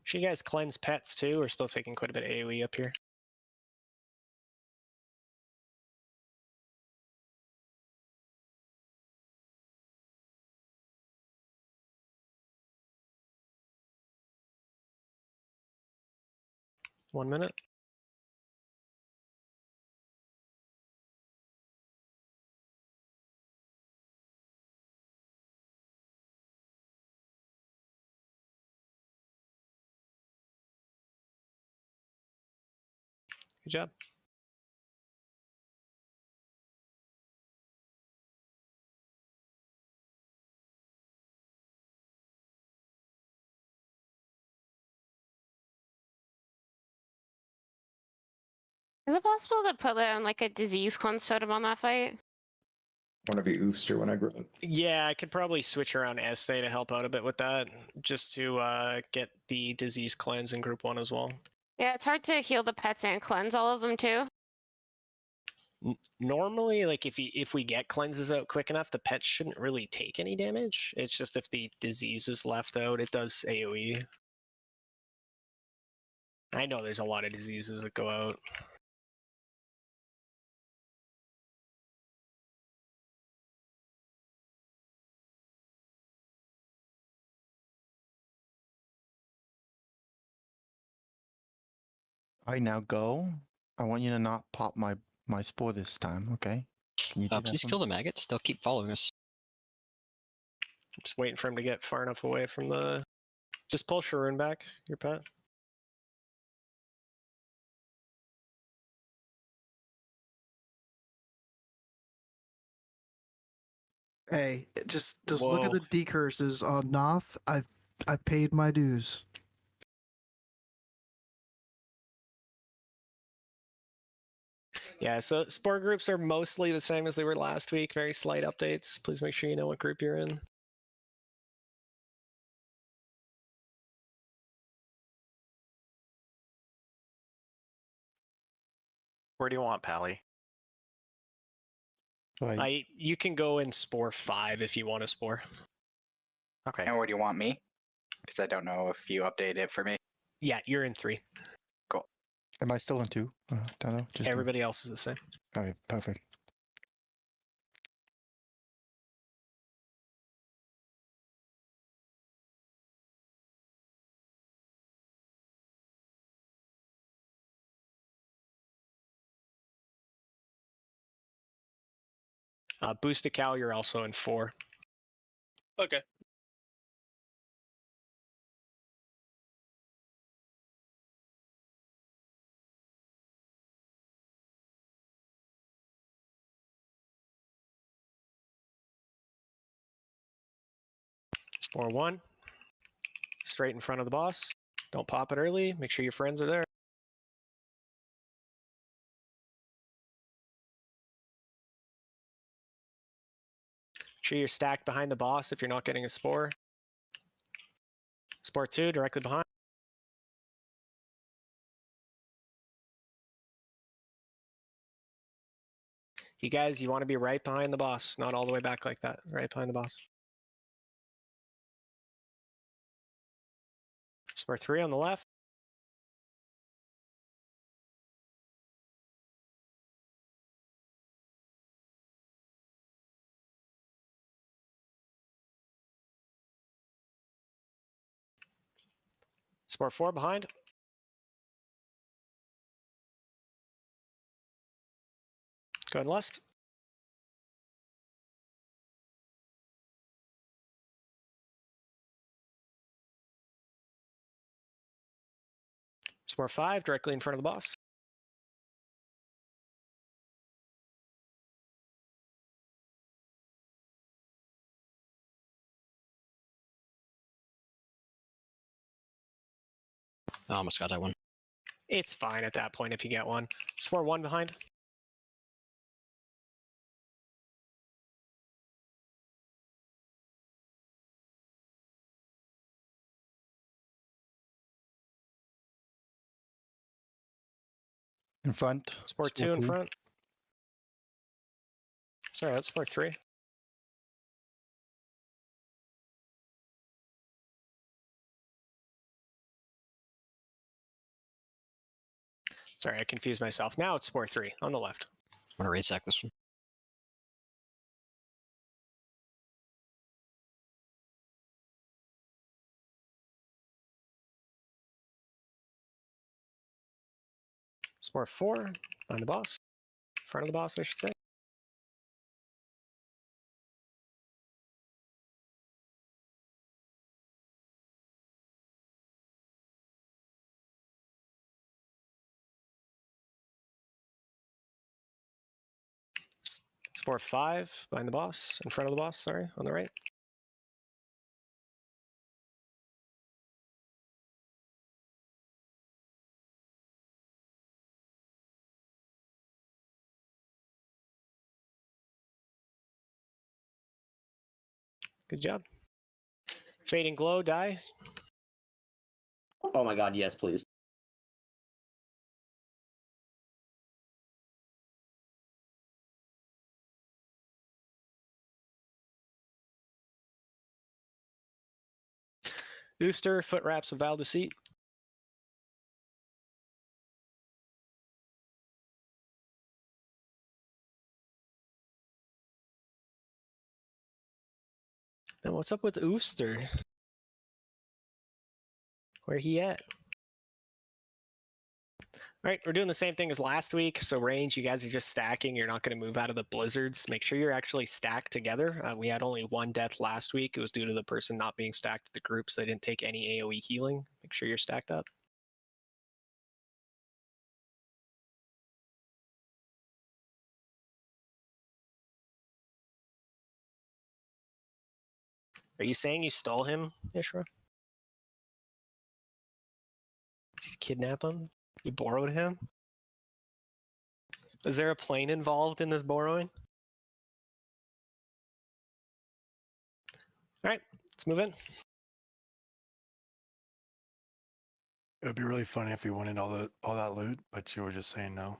Should you guys cleanse pets too? We're still taking quite a bit of AoE up here. One minute. Good job. Is it possible to put like a disease cleanse totem on that fight? Want to be Oofster when I grow up. Yeah, I could probably switch around Estee to help out a bit with that, just to get the disease cleanse in group 1 as well. Yeah, it's hard to heal the pets and cleanse all of them too. Normally, like if we get cleanses out quick enough, the pets shouldn't really take any damage. It's just if the disease is left out, it does AoE. I know there's a lot of diseases that go out. All right, now go. I want you to not pop my spore this time, okay? Can you do that Please for kill me? the maggots. They'll keep following us. Just waiting for him to get far enough away from the... Just pull Sharoon back, your pet. Hey, just look at Whoa. the decurses on Noth. I've paid my dues. Yeah, so spore groups are mostly the same as they were last week. Very slight updates. Please make sure you know what group you're in. Where do you want Pally? Right. You can go in spore 5 if you want a spore. Okay. And where do you want me? Because I don't know if you update it for me. Yeah, you're in 3. Cool. Am I still in 2? Don't know. Just Everybody else is the same. All right, perfect. Boost a cow, you're also in 4. Okay. Spore 1. Straight in front of the boss. Don't pop it early. Make sure your friends are there. sure you're stacked behind the boss if you're not getting a spore. Spore 2 directly behind. You guys, you want to be right behind the boss, not all the way back like that. Right behind the boss. Spore 3 on the left. Spore 4 behind. Going left. Spore 5 directly in front of the boss. I almost got that one. It's fine at that point if you get one. Spore 1 behind. In front. Spore 2 in front. Sorry, that's Spore 3. Sorry, I confused myself. Now it's Spore 3 on the left. I'm gonna raid sack this one. Spore 4 on the boss. Front of the boss, I should say. Spore 5 behind the boss, in front of the boss, sorry, on the right. Good job. Fading glow, die. Oh my god, yes, please. Ooster, foot wraps of Val Deceit. Now what's up with Ooster? Where he at? All right, we're doing the same thing as last week. So range, you guys are just stacking. You're not going to move out of the blizzards. Make sure you're actually stacked together. We had only one death last week. It was due to the person not being stacked with the group, so they didn't take any AoE healing. Make sure you're stacked up. Are you saying you stole him, Ishra? Did you kidnap him? You borrowed him? Is there a plane involved in this borrowing? All right, let's move in. It would be really funny if he wanted all that loot, but you were just saying no.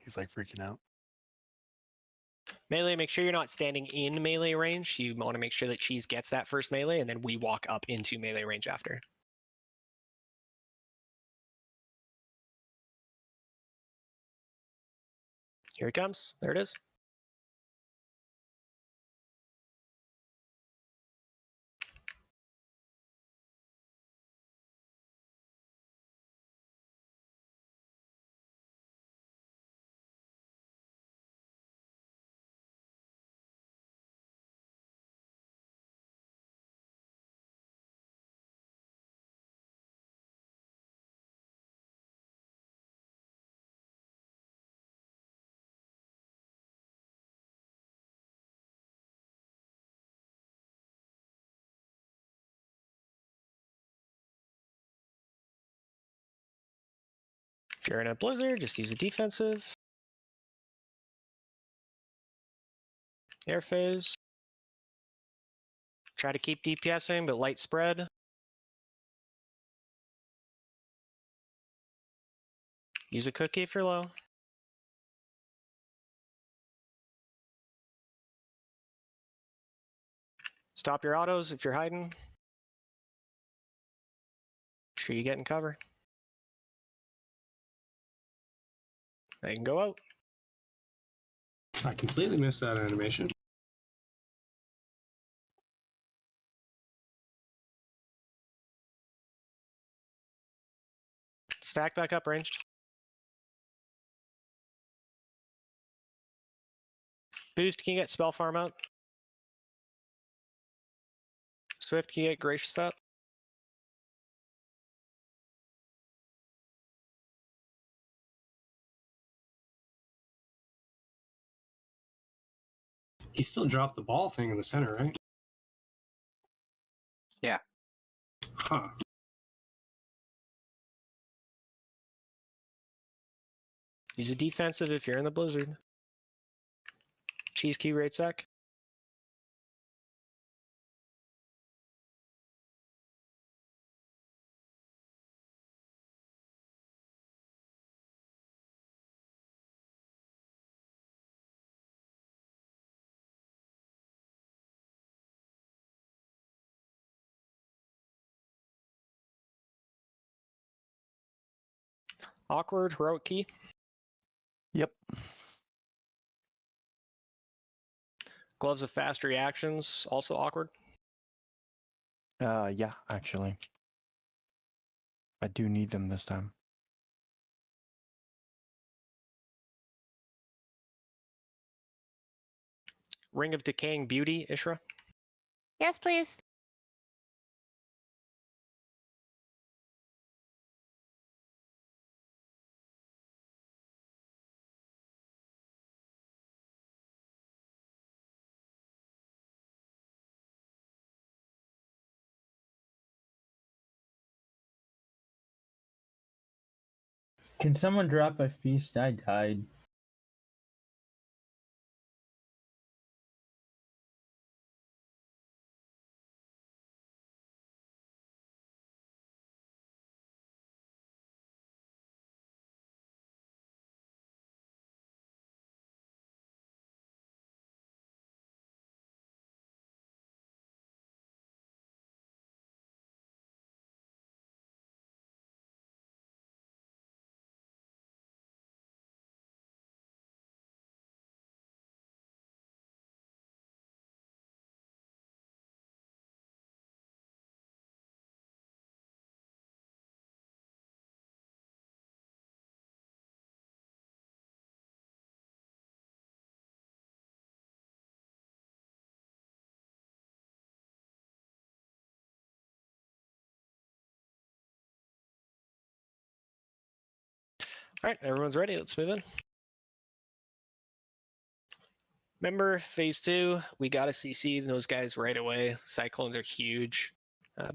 He's like freaking out. Melee, make sure you're not standing in melee range. You want to make sure that Cheese gets that first melee, and then we walk up into melee range after. Here he comes. There it is. If you're in a blizzard, just use a defensive. Air phase. Try to keep DPSing, but light spread. Use a cookie if you're low. Stop your autos if you're hiding. Make sure you get in cover. They can go out. I completely missed that animation. Stack back up ranged. Boost, can you get spell farm out? Swift, can you get gracious up? He still dropped the ball thing in the center, right? Yeah. Huh. Use a defensive if you're in the blizzard. Cheese key right sec. Awkward, heroic key. Yep. Gloves of fast reactions, also awkward. Yeah, actually. I do need them this time. Ring of Decaying Beauty, Ishra. Yes, please. Can someone drop a feast? I died. All right, everyone's ready. Let's move in. Remember, phase 2, we got to CC those guys right away. Cyclones are huge.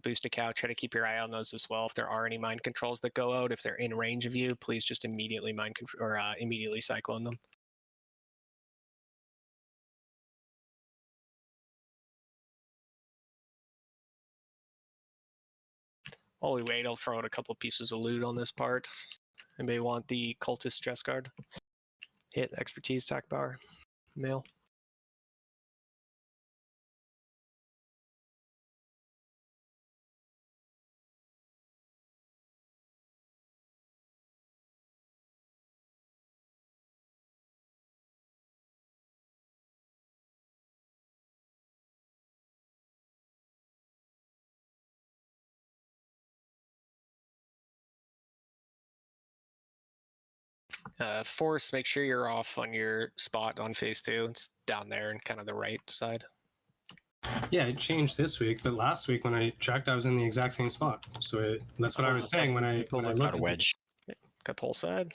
Boost a cow, try to keep your eye on those as well. If there are any mind controls that go out, if they're in range of you, please just immediately immediately cyclone them. While we wait, I'll throw out a couple pieces of loot on this part. Anybody want the cultist chest guard? Hit, expertise, attack bar, mail. Force, make sure you're off on your spot on phase 2. It's down there and kind of the right side. Yeah, it changed this week, but last week when I checked, I was in the exact same spot. So that's what I was saying when I looked Got at a wedge. Got the whole side.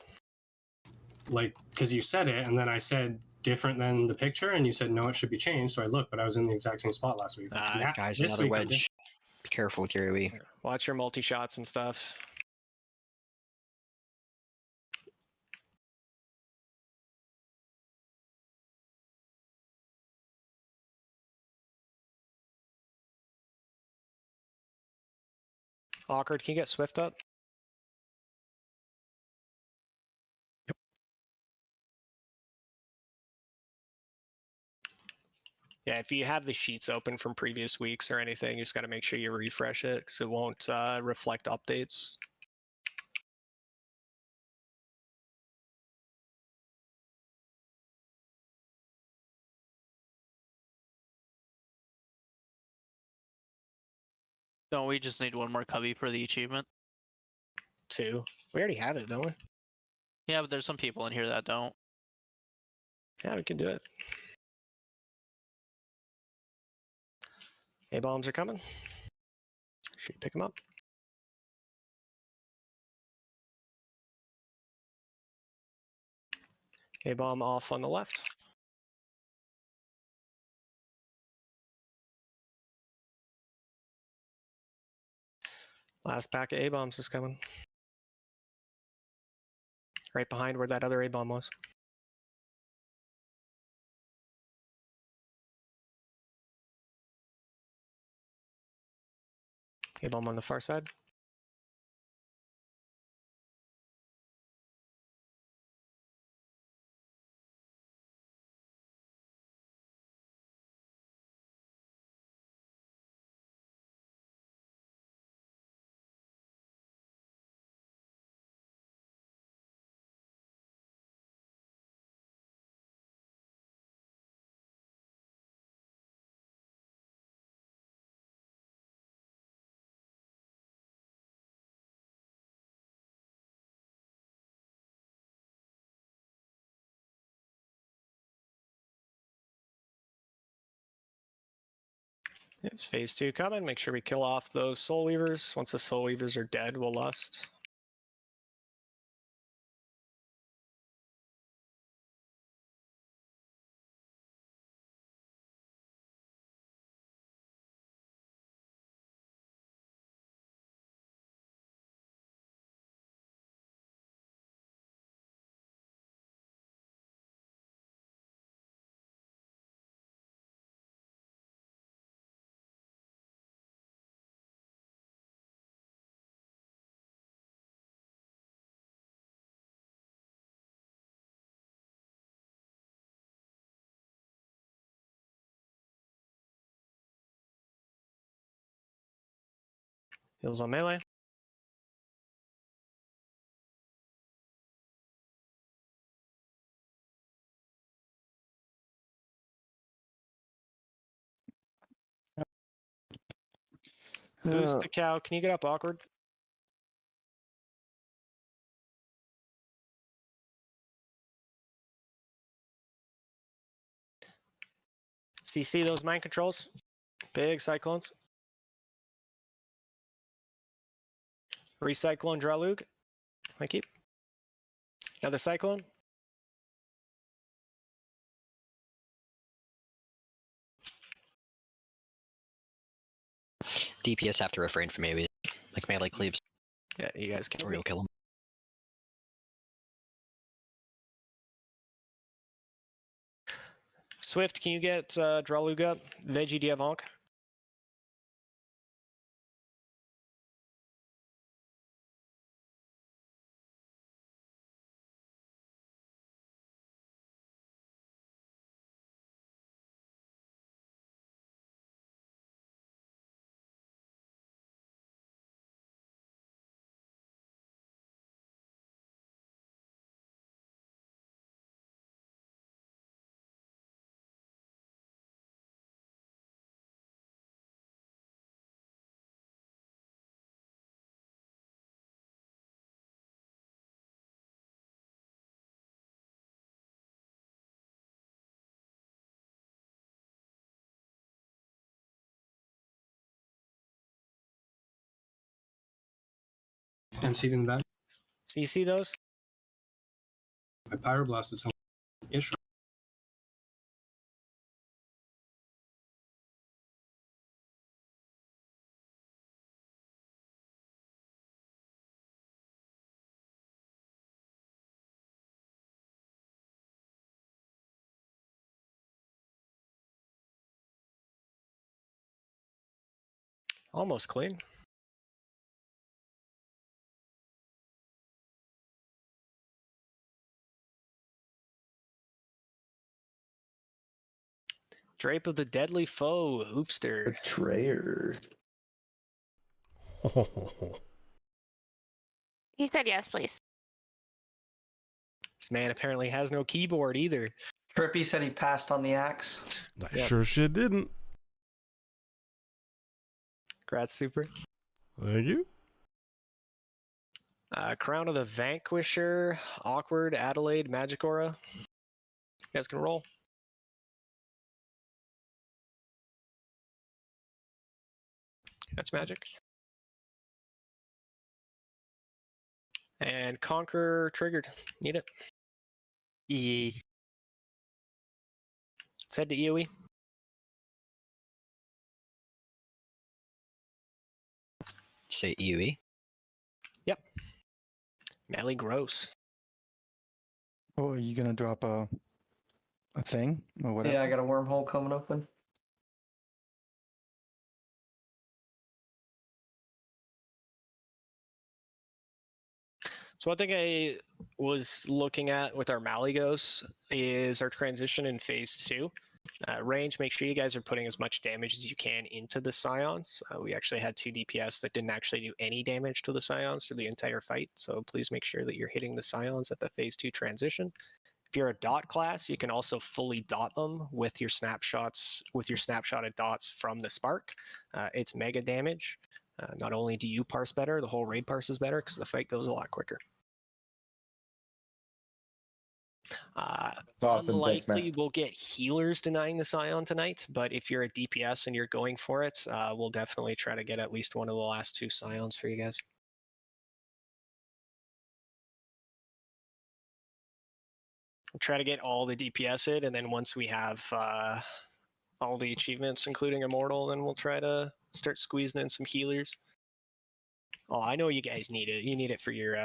like, because you said it, and then I said different than the picture, and you said no, it should be changed. So I looked, but I was in the exact same spot last week. Guys, this another week, wedge. Be careful with your EOE. Watch your multi-shots and stuff. Awkward, can you get Swift up? Yeah, if you have the sheets open from previous weeks or anything, you just got to make sure you refresh it because it won't reflect updates. Don't we just need one more cubby for the achievement? 2. We already have it, don't we? Yeah, but there's some people in here that don't. Yeah, we can do it. A-bombs are coming. Should we pick them up? A-bomb off on the left. Last pack of A-bombs is coming. Right behind where that other A-bomb was. A-bomb on the far side. It's phase 2 coming. Make sure we kill off those soul weavers. Once the soul weavers are dead, we'll lust. Heals on melee. Boost the cow. Can you get up awkward? CC those mind controls. Big cyclones. Recyclone Dralug. Thank you. Another cyclone. DPS have to refrain from AoEs, like melee cleaves. Yeah, you guys can. Or you'll kill them. Swift, can you get Dralug up? Veggie, do you have Onk? And seed in the back. CC those? I pyroblasted some ish. Almost clean. Drape of the Deadly Foe, Hoopster. Betrayer. He said yes, please. This man apparently has no keyboard either. Trippy said he passed on the axe. I sure shit didn't. Congrats, Super. Thank you. Crown of the Vanquisher, Awkward, Adelaide, Magicora. You guys can roll. That's magic. And Conquer triggered. Need it. Let's head to EOE. Say EOE. Yep. Melly Gross. Oh, are you gonna drop a thing or whatever? Yeah, I got a wormhole coming open. So one thing I was looking at with our Maligos is our transition in phase 2. Range, make sure you guys are putting as much damage as you can into the Scions. We actually had 2 DPS that didn't actually do any damage to the Scions through the entire fight, so please make sure that you're hitting the Scions at the phase 2 transition. If you're a dot class, you can also fully dot them with your snapshots, with your snapshotted dots from the Spark. It's mega damage. Not only do you parse better, the whole raid parses better because the fight goes a lot quicker. It's Awesome. Thanks, man. unlikely we'll get healers denying the Scion tonight, but if you're a DPS and you're going for it, we'll definitely try to get at least one of the last 2 Scions for you guys. We'll try to get all the DPS in, and then once we have all the achievements, including Immortal, then we'll try to start squeezing in some healers. Oh, I know you guys need it. You need it for your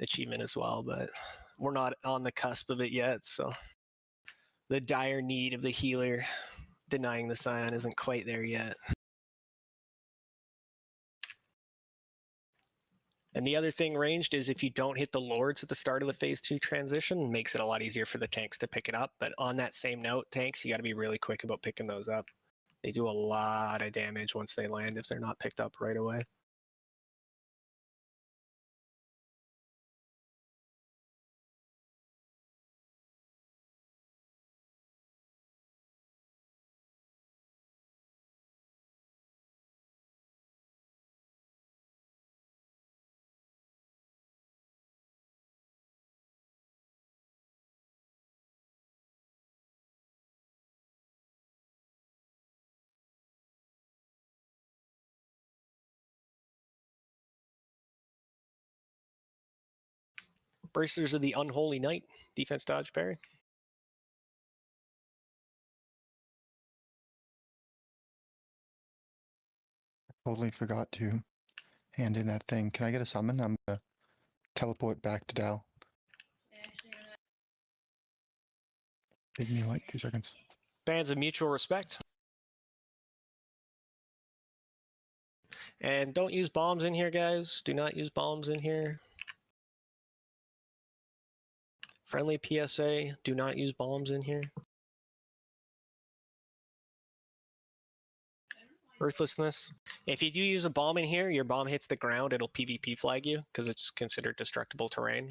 achievement as well, but we're not on the cusp of it yet, so the dire need of the healer denying the Scion isn't quite there yet. And the other thing ranged is if you don't hit the Lords at the start of the phase 2 transition, it makes it a lot easier for the tanks to pick it up. But on that same note, tanks, you got to be really quick about picking those up. They do a lot of damage once they land if they're not picked up right away. Bracers of the Unholy Knight, defense dodge parry. Totally forgot to hand in that thing. Can I get a summon? I'm gonna teleport back to Dal. Take me like 2 seconds. Bands of mutual respect. And don't use bombs in here, guys. Do not use bombs in here. Friendly PSA, do not use bombs in here. Ruthlessness. If you do use a bomb in here, your bomb hits the ground, it'll PvP flag you because it's considered destructible terrain,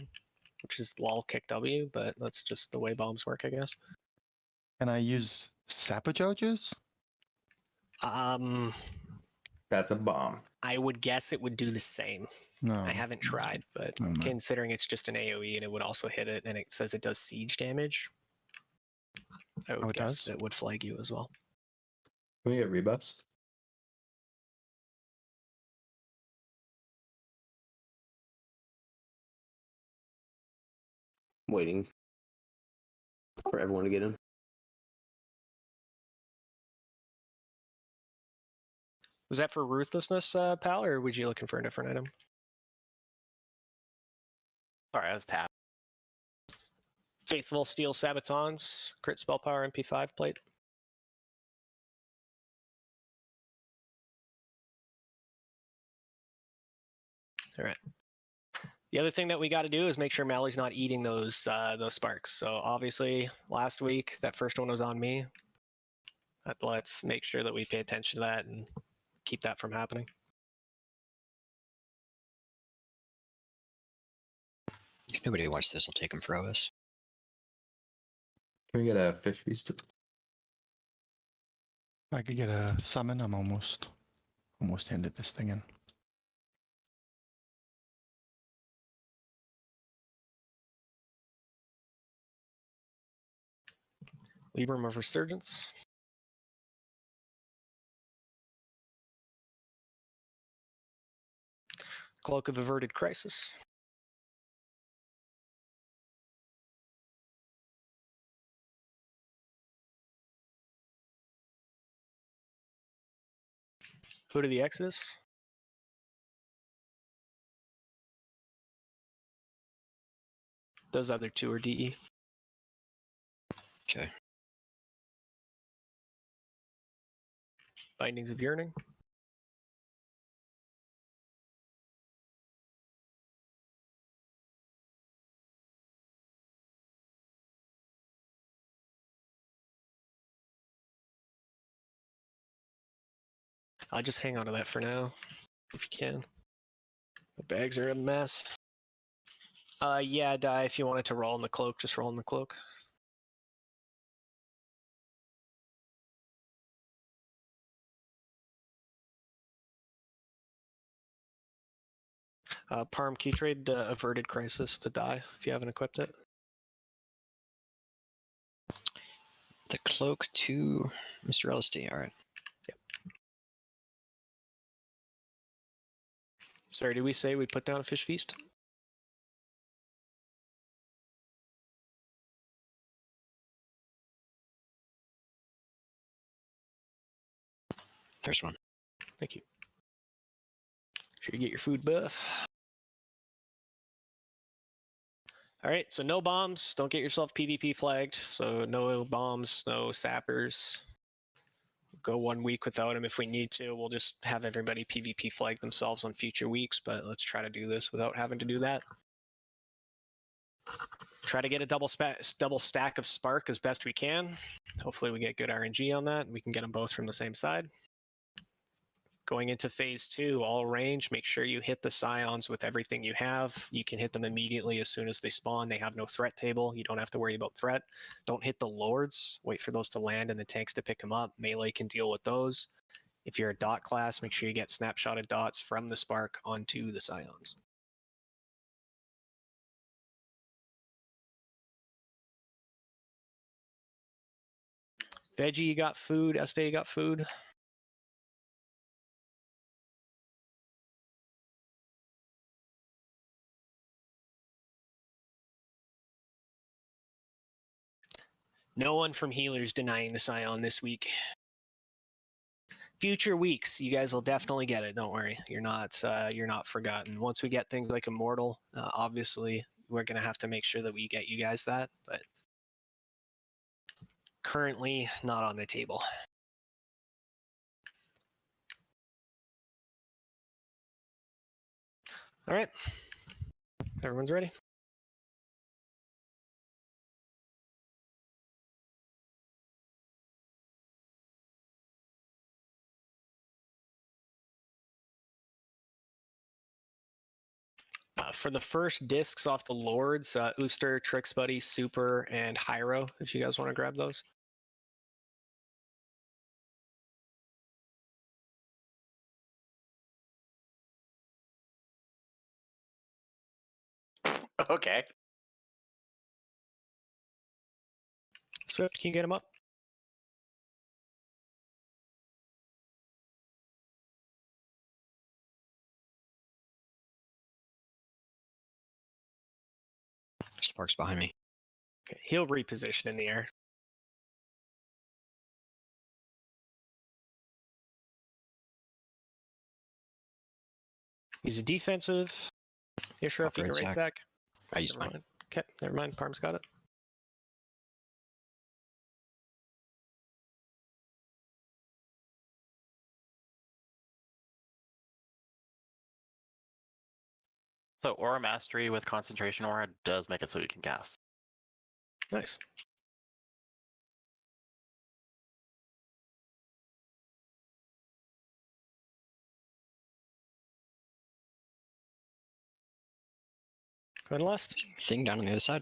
which is lol kick W, but that's just the way bombs work, I guess. Can I use Sapajojos? That's a bomb. I would guess it would do the same. No. I haven't tried, but considering it's just an AoE and it would also hit it, and it says it does siege damage, I would guess it would flag you as well. Can we get rebuffs? Waiting for everyone to get in. Was that for Ruthlessness, pal, or was you looking for a different item? Sorry, I was tapped. Faithful Steel Sabatons, crit spell power MP5 plate. All right. The other thing that we got to do is make sure Mally's not eating those sparks. So obviously, last week that first one was on me. Let's make sure that we pay attention to that and keep that from happening. If nobody wants this, I'll take him for OS. Can we get a fish feast? If I could get a summon, I'm almost handed this thing in. Libram of Resurgence. Cloak of Averted Crisis. Hood of the Exodus. Those other two are DE. Okay. Bindings of Yearning. I'll just hang on to that for now, if you can. The bags are a mess. Yeah, Die, if you wanted to roll in the cloak, just roll in the cloak. Parm, can you trade Averted Crisis to Die if you haven't equipped it? The cloak to Mr. LSD, alright. Yep. Sorry, did we say we put down a fish feast? There's one. Thank you. Sure you get your food buff. All right, so no bombs. Don't get yourself PvP flagged. So no bombs, no sappers. Go 1 week without them if we need to. We'll just have everybody PvP flag themselves on future weeks, but let's try to do this without having to do that. Try to get a double stack of Spark as best we can. Hopefully we get good RNG on that and we can get them both from the same side. Going into phase 2, all range, make sure you hit the Scions with everything you have. You can hit them immediately as soon as they spawn. They have no threat table. You don't have to worry about threat. Don't hit the Lords. Wait for those to land and the tanks to pick them up. Melee can deal with those. If you're a dot class, make sure you get snapshotted dots from the Spark onto the Scions. Veggie, you got food. Este, you got food. No one from Healers denying the Scion this week. Future weeks, you guys will definitely get it. Don't worry, you're not forgotten. Once we get things like Immortal, obviously we're gonna have to make sure that we get you guys that, but currently not on the table. All right, everyone's ready. For the first discs off the Lords, Ooster, Tricks Buddy, Super, and Hyro, if you guys want to grab those. Okay. Swift, can you get them up? Spark's behind me. Okay, he'll reposition in the air. He's a defensive. You're sure if you can rate Zach? I used mine. Okay, never mind. Parm's got it. So Aura Mastery with Concentration Aura does make it so you can cast. Nice. Go ahead, last. Thing down on the other side.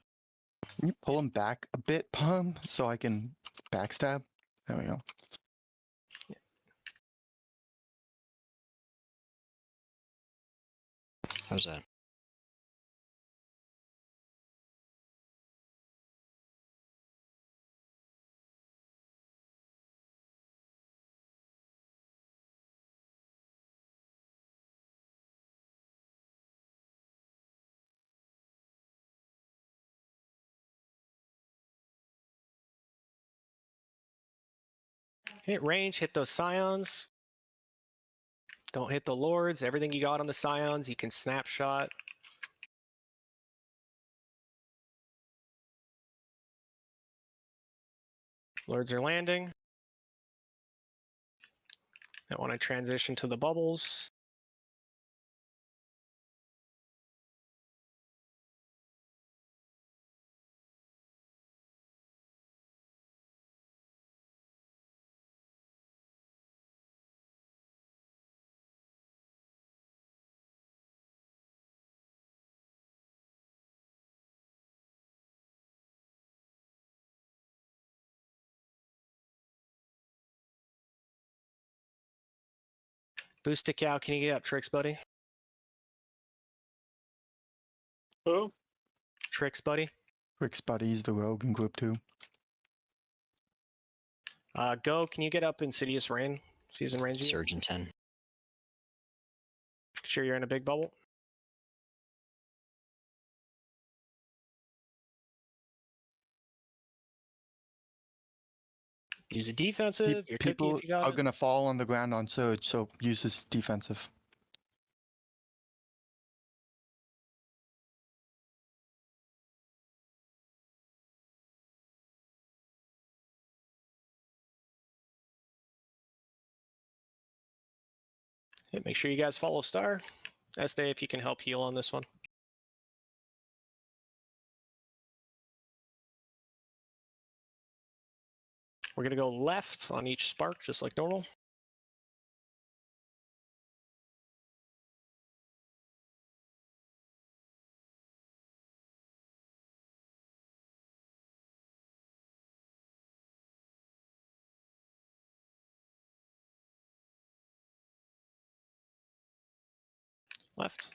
Can you pull him back a bit, Pum, so I can backstab? There we go. How's that? Hit range, hit those scions. Don't hit the lords. Everything you got on the scions, you can snapshot. Lords are landing. I want to transition to the bubbles. Boost stick out. Can you get up, Tricks, buddy? Who? Tricks, buddy. Rick's buddies, the rogue in group 2. Go. Can you get up Insidious Rain? Season range. Surgeon 10. Sure you're in a big bubble. Use a defensive. Your cookie People if you got are it. gonna fall on the ground on surge, so use this defensive. Yeah, make sure you guys follow Star. Estee, if you can help heal on this one. We're gonna go left on each spark, just like normal. Left.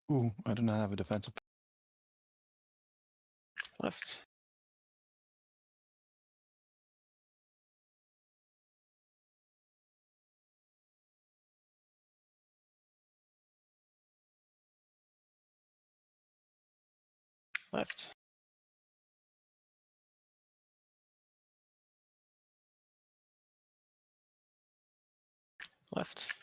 Ooh, I do not have a defensive. Left. Left. Left.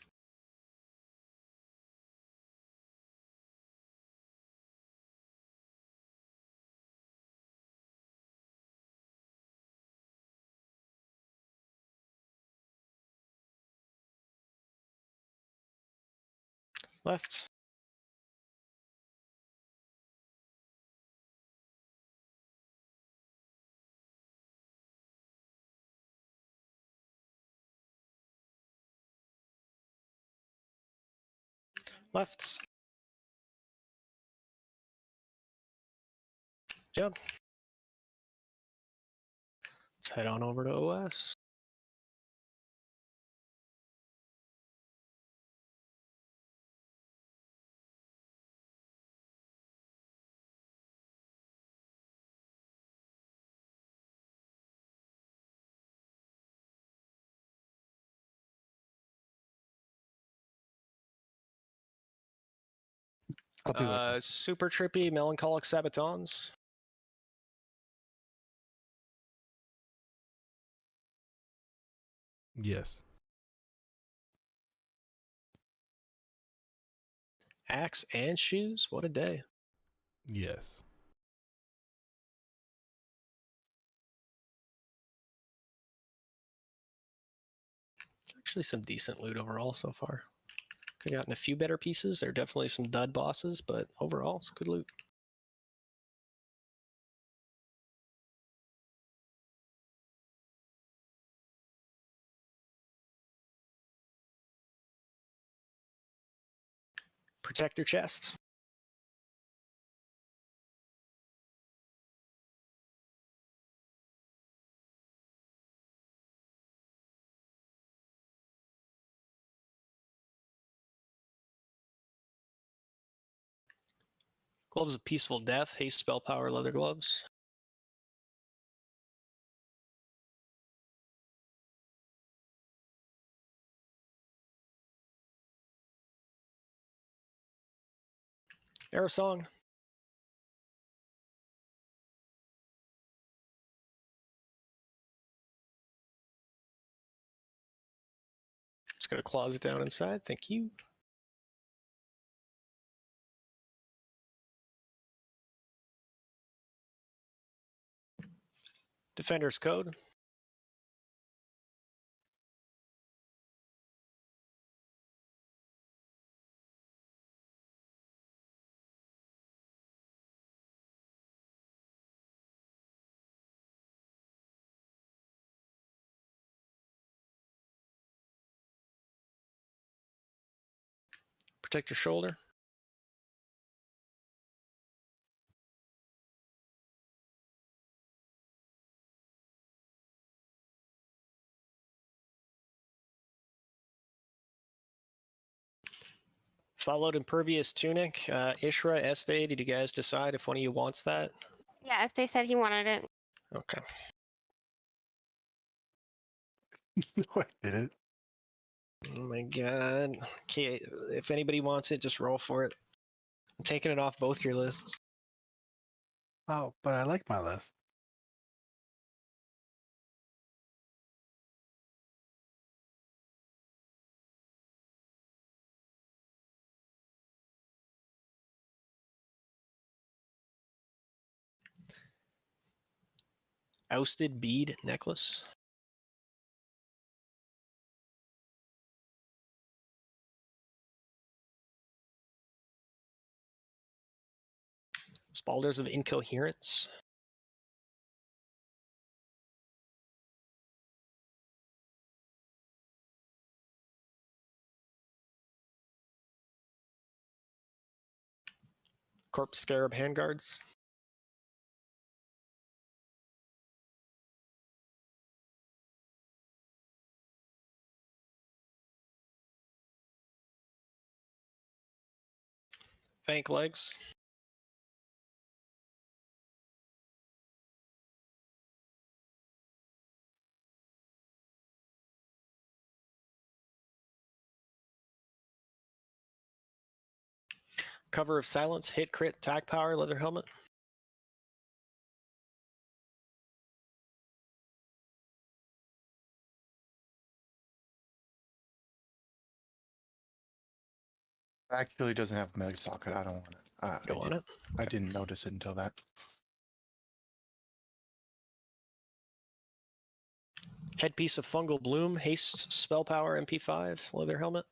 Left. Left. Jump. Let's head on over to OS. Super trippy, melancholic sabatons. Yes. Axe and shoes. What a day. Yes. Actually, some decent loot overall so far. Could have gotten a few better pieces. There are definitely some dud bosses, but overall, it's good loot. Protect your chest. Gloves of Peaceful Death, haste spell power, leather gloves. Arrow Song. Just got a closet down inside, thank you. Defender's Code. Protect your shoulder. Followed Impervious Tunic. Ishra, Estee, did you guys decide if one of you wants that? Yeah, if they said he wanted it. Okay. No, I did it. Oh my god. Okay, if anybody wants it, just roll for it. I'm taking it off both your lists. Oh, but I like my list. Ousted Bead Necklace. Spalders of Incoherence. Corpse Scarab Handguards. Fank Legs. Cover of Silence, hit crit, attack power, leather helmet. Actually doesn't have a medic socket. I don't want it. Go on it. I didn't notice it until that. Headpiece of Fungal Bloom, haste, spell power, MP5, leather helmet.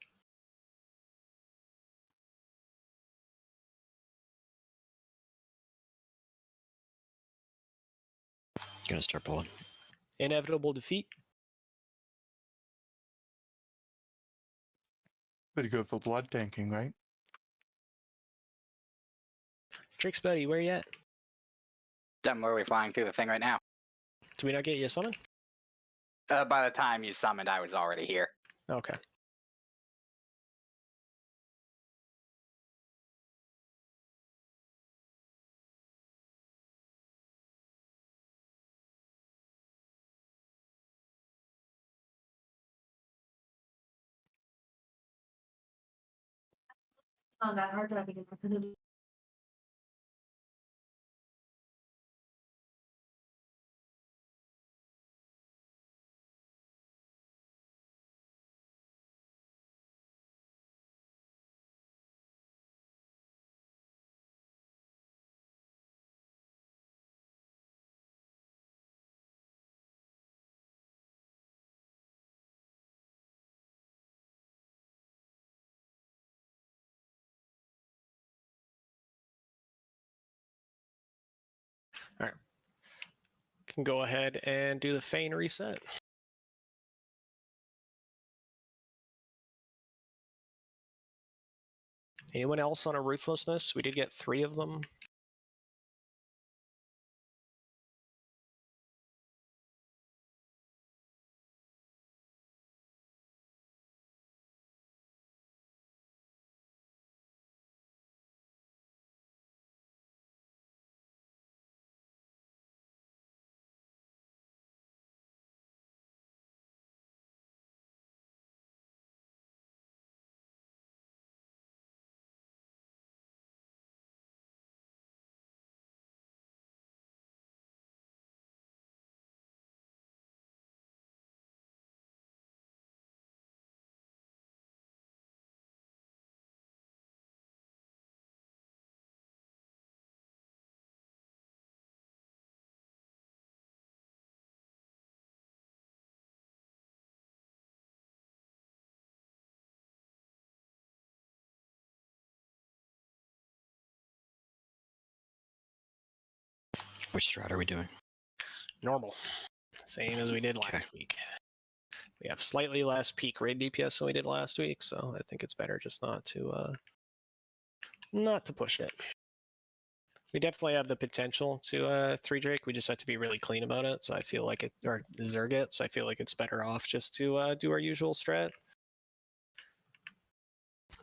Gonna start pulling. Inevitable Defeat. Pretty good for blood tanking, right? Tricks Buddy, where you at? I'm literally flying through the thing right now. Did we not get you a summon? By the time you summoned, I was already here. Okay. On that hard drive again. All right. Can go ahead and do the feign reset. Anyone else on a ruthlessness? We did get 3 of them. Which strat are we doing? Normal. Same as we did last week. We have slightly less peak raid DPS than we did last week, so I think it's better just not to push it. We definitely have the potential to 3 Drake. We just have to be really clean about it. So I feel like it, or Zergits, I feel like it's better off just to do our usual strat.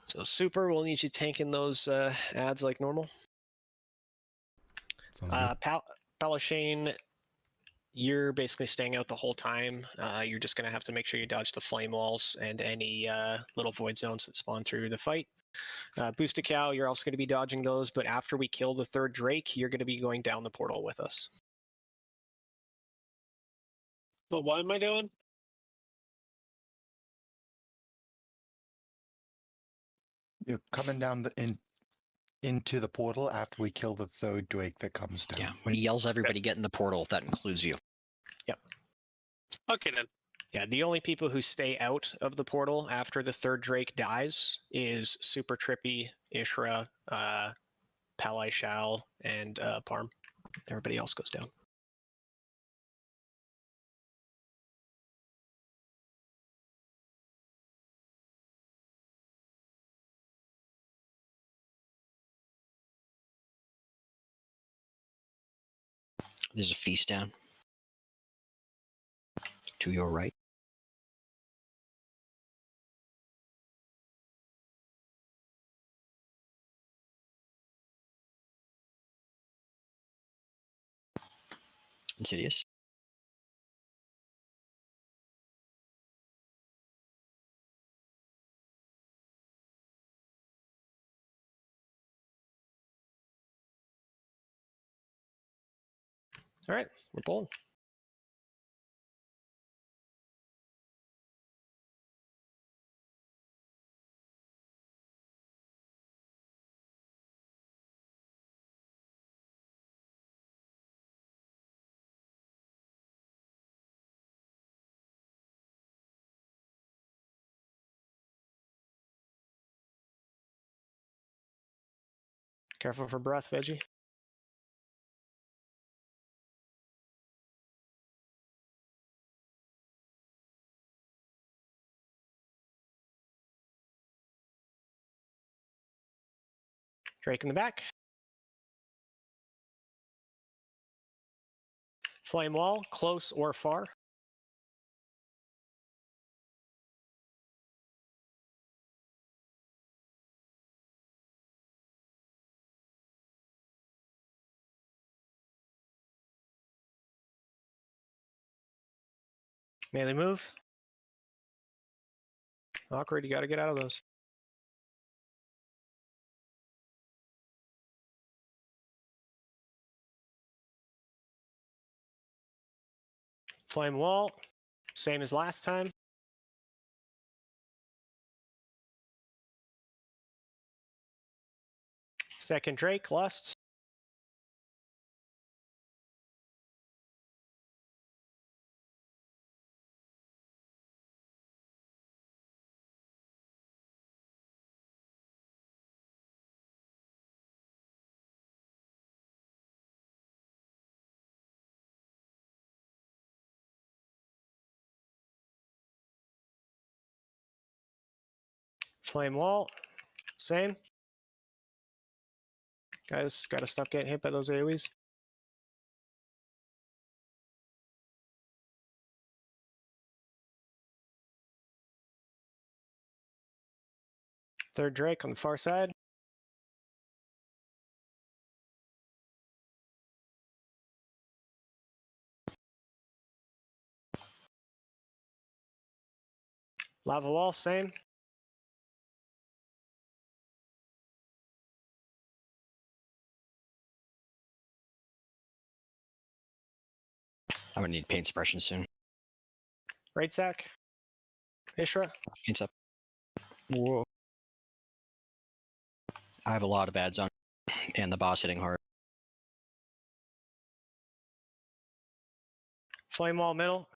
So Super, we'll need you tanking those ads like normal. Palashane, you're basically staying out the whole time. You're just going to have to make sure you dodge the flame walls and any little void zones that spawn through the fight. Boosted Cow, you're also going to be dodging those, but after we kill the 3rd Drake, you're going to be going down the portal with us. But what am I doing? You're coming down into the portal after we kill the 3rd Drake that comes down. Yeah, when he yells everybody get in the portal, that includes you. Yep. Okay then. Yeah, the only people who stay out of the portal after the 3rd Drake dies is Super Trippy, Ishra, Palai Shao, and Parm. Everybody else goes down. There's a feast down. To your right. Insidious. All right, we're pulling. Careful for breath, Veggie. Drake in the back. Flame wall, close or far. Melee move. Awkward, you got to get out of those. Flame wall, same as last time. Second Drake, Lust. Flame wall, same. Guys, gotta stop getting hit by those AoEs. Third Drake on the far side. Lava wall, same. I'm gonna need paint suppression soon. Right sack. Ishra. Paint's up. Whoa. I have a lot of ads on, and the boss hitting hard. Flame wall middle.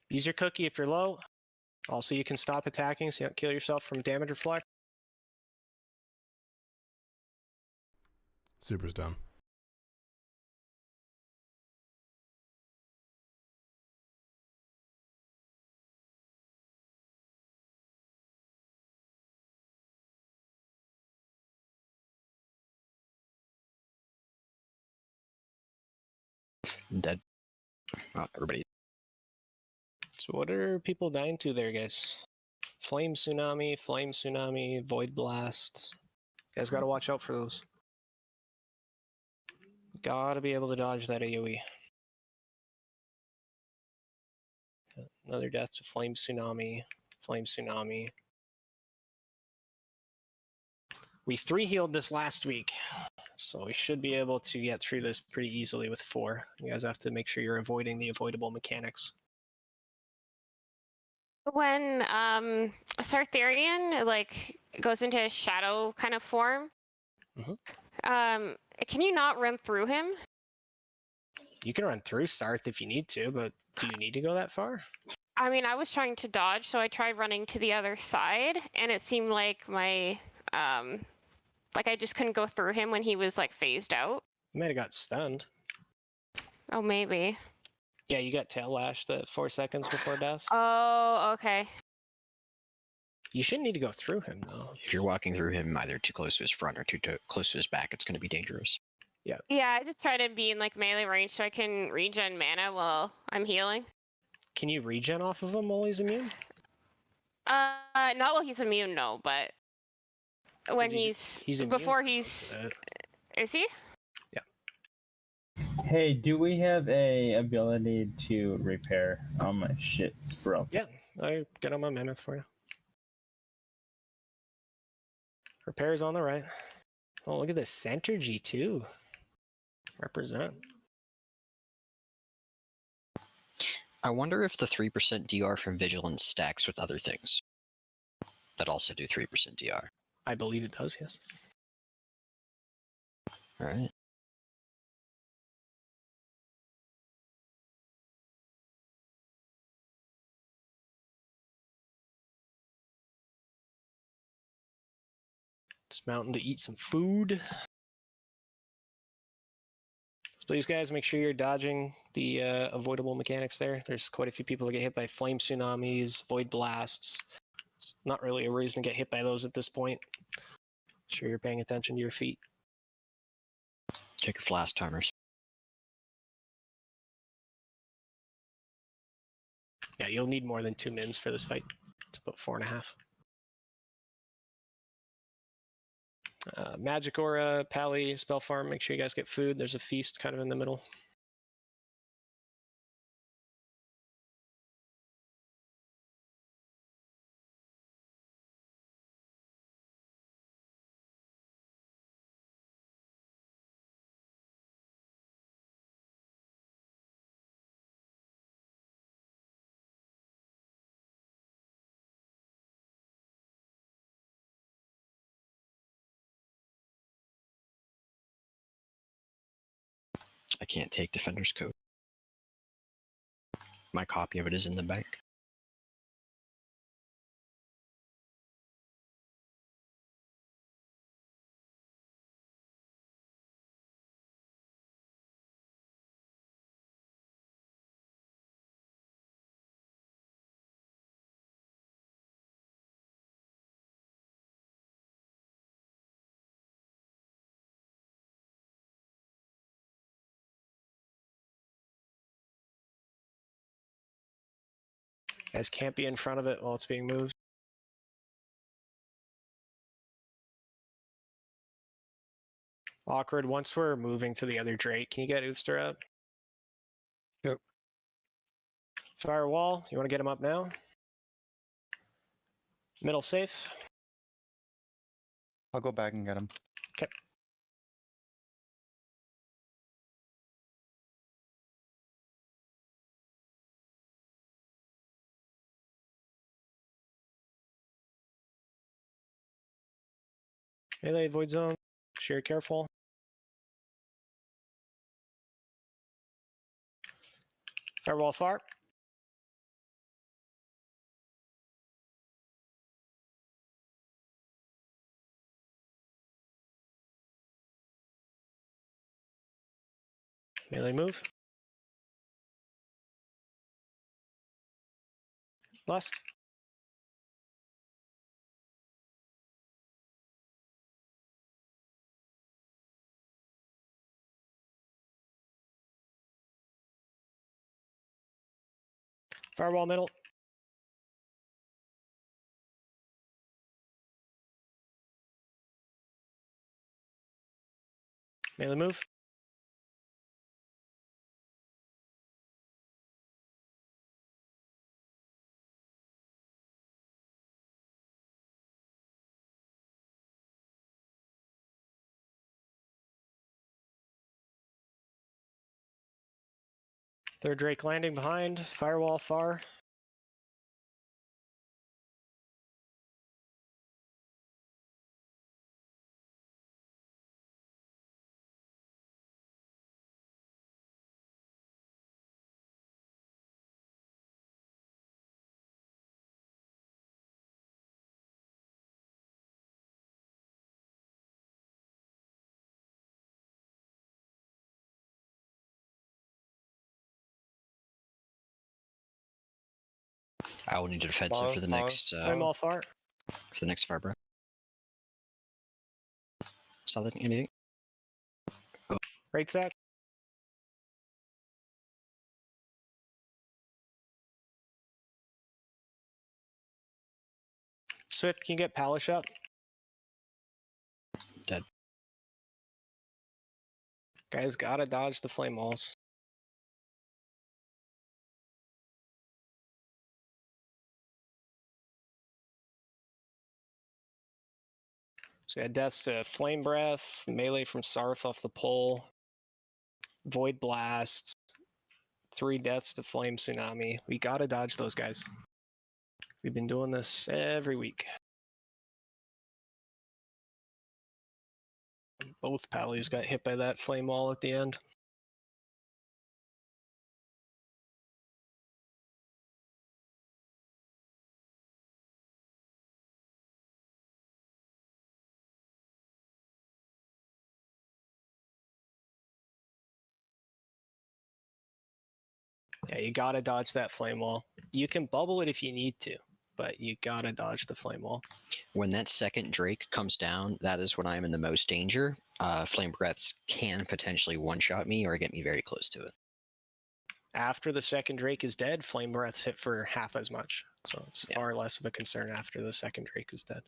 Use your cookie if you're low. Also, you can stop attacking so you don't kill yourself from damage reflect. Super's down. I'm dead. Oh, everybody. So what are people dying to there, guys? Flame tsunami, void blast. You guys gotta watch out for those. Gotta be able to dodge that AoE. Another death to flame tsunami. We 3-healed this last week, so we should be able to get through this pretty easily with 4. You guys have to make sure you're avoiding the avoidable mechanics. When Sartharian like goes into a shadow kind of form, can you not run through him? You can run through Sarth if you need to, but do you need to go that far? I mean, I was trying to dodge, so I tried running to the other side, and it seemed like my like I just couldn't go through him when he was like phased out. You might have got stunned. Oh, maybe. Yeah, you got tail lashed at 4 seconds before death. Oh, okay. You shouldn't need to go through him, though. If you're walking through him either too close to his front or too close to his back, it's going to be dangerous. Yeah. Yeah, I just try to be in like melee range so I can regen mana while I'm healing. Can you regen off of him while he's immune? Not while he's immune, no, but when he's immune before for he's most of it. Is he? Hey, do we have a ability to repair? Oh my shit, it's broken. Yeah, I get on my mammoth for you. Repairs on the right. Oh, look at this center G2. Represent. I wonder if the 3% DR from Vigilance stacks with other things that also do 3% DR. I believe it does, yes. All right. Dismounting to eat some food. So please, guys, make sure you're dodging the avoidable mechanics there. There's quite a few people that get hit by flame tsunamis, void blasts. It's not really a reason to get hit by those at this point. Make sure you're paying attention to your feet. Check your flash timers. Yeah, you'll need more than 2 mins for this fight. It's about 4.5. Magic Aura, Pally, Spell Farm, make sure you guys get food. There's a feast kind of in the middle. I can't take Defender's Code. My copy of it is in the bank. Guys can't be in front of it while it's being moved. Awkward. Once we're moving to the other Drake, can you get Oofster up? Yep. Firewall, you want to get him up now? Middle safe. I'll go back and get him. Okay. Melee, void zone. Sure, careful. Firewall far. Melee move. Lust. Firewall middle. Melee move. Third Drake landing behind. Firewall far. I will need a defensive for the next Flame all far. for the next fire breath. Something anything? Right sack. Swift, can you get Palish up? Dead. Guys gotta dodge the flame walls. So we had deaths to Flame Breath, Melee from Sarth off the pole, Void Blast, 3 deaths to Flame Tsunami. We gotta dodge those guys. We've been doing this every week. Both Pallies got hit by that flame wall at the end. Yeah, you gotta dodge that flame wall. You can bubble it if you need to, but you gotta dodge the flame wall. When that second Drake comes down, that is when I am in the most danger. Flame breaths can potentially one-shot me or get me very close to it. After the second Drake is dead, flame breaths hit for half as much. So it's far less of a concern after the second Drake is dead.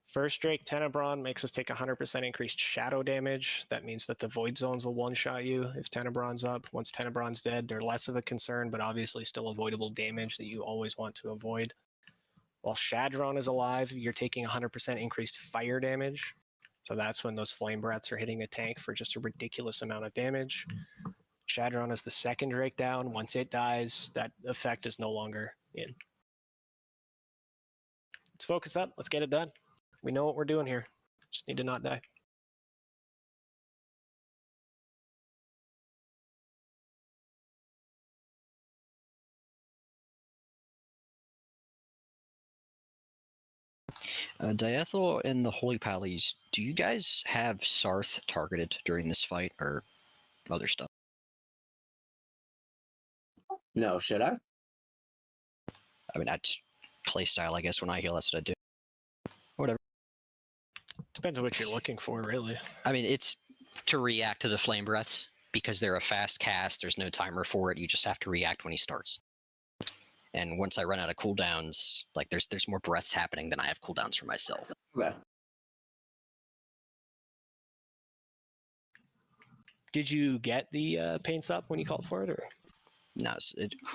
First Drake Tenebron makes us take 100% increased shadow damage. That means that the void zones will one-shot you if Tenebron's up. Once Tenebron's dead, they're less of a concern, but obviously still avoidable damage that you always want to avoid. While Shadron is alive, you're taking 100% increased fire damage. So that's when those flame breaths are hitting a tank for just a ridiculous amount of damage. Shadron is the second Drake down. Once it dies, that effect is no longer in. Let's focus up. Let's get it done. We know what we're doing here. Just need to not die. Diethel and the Holy Pallies, do you guys have Sarth targeted during this fight or other stuff? No, should I? I mean, that's playstyle, I guess. When I heal, that's what I do. Whatever. Depends on what you're looking for, really. I mean, it's to react to the flame breaths because they're a fast cast. There's no timer for it. You just have to react when he starts. And once I run out of cooldowns, like there's more breaths happening than I have cooldowns for myself. Okay. Did you get the paints up when you called for it, or? No,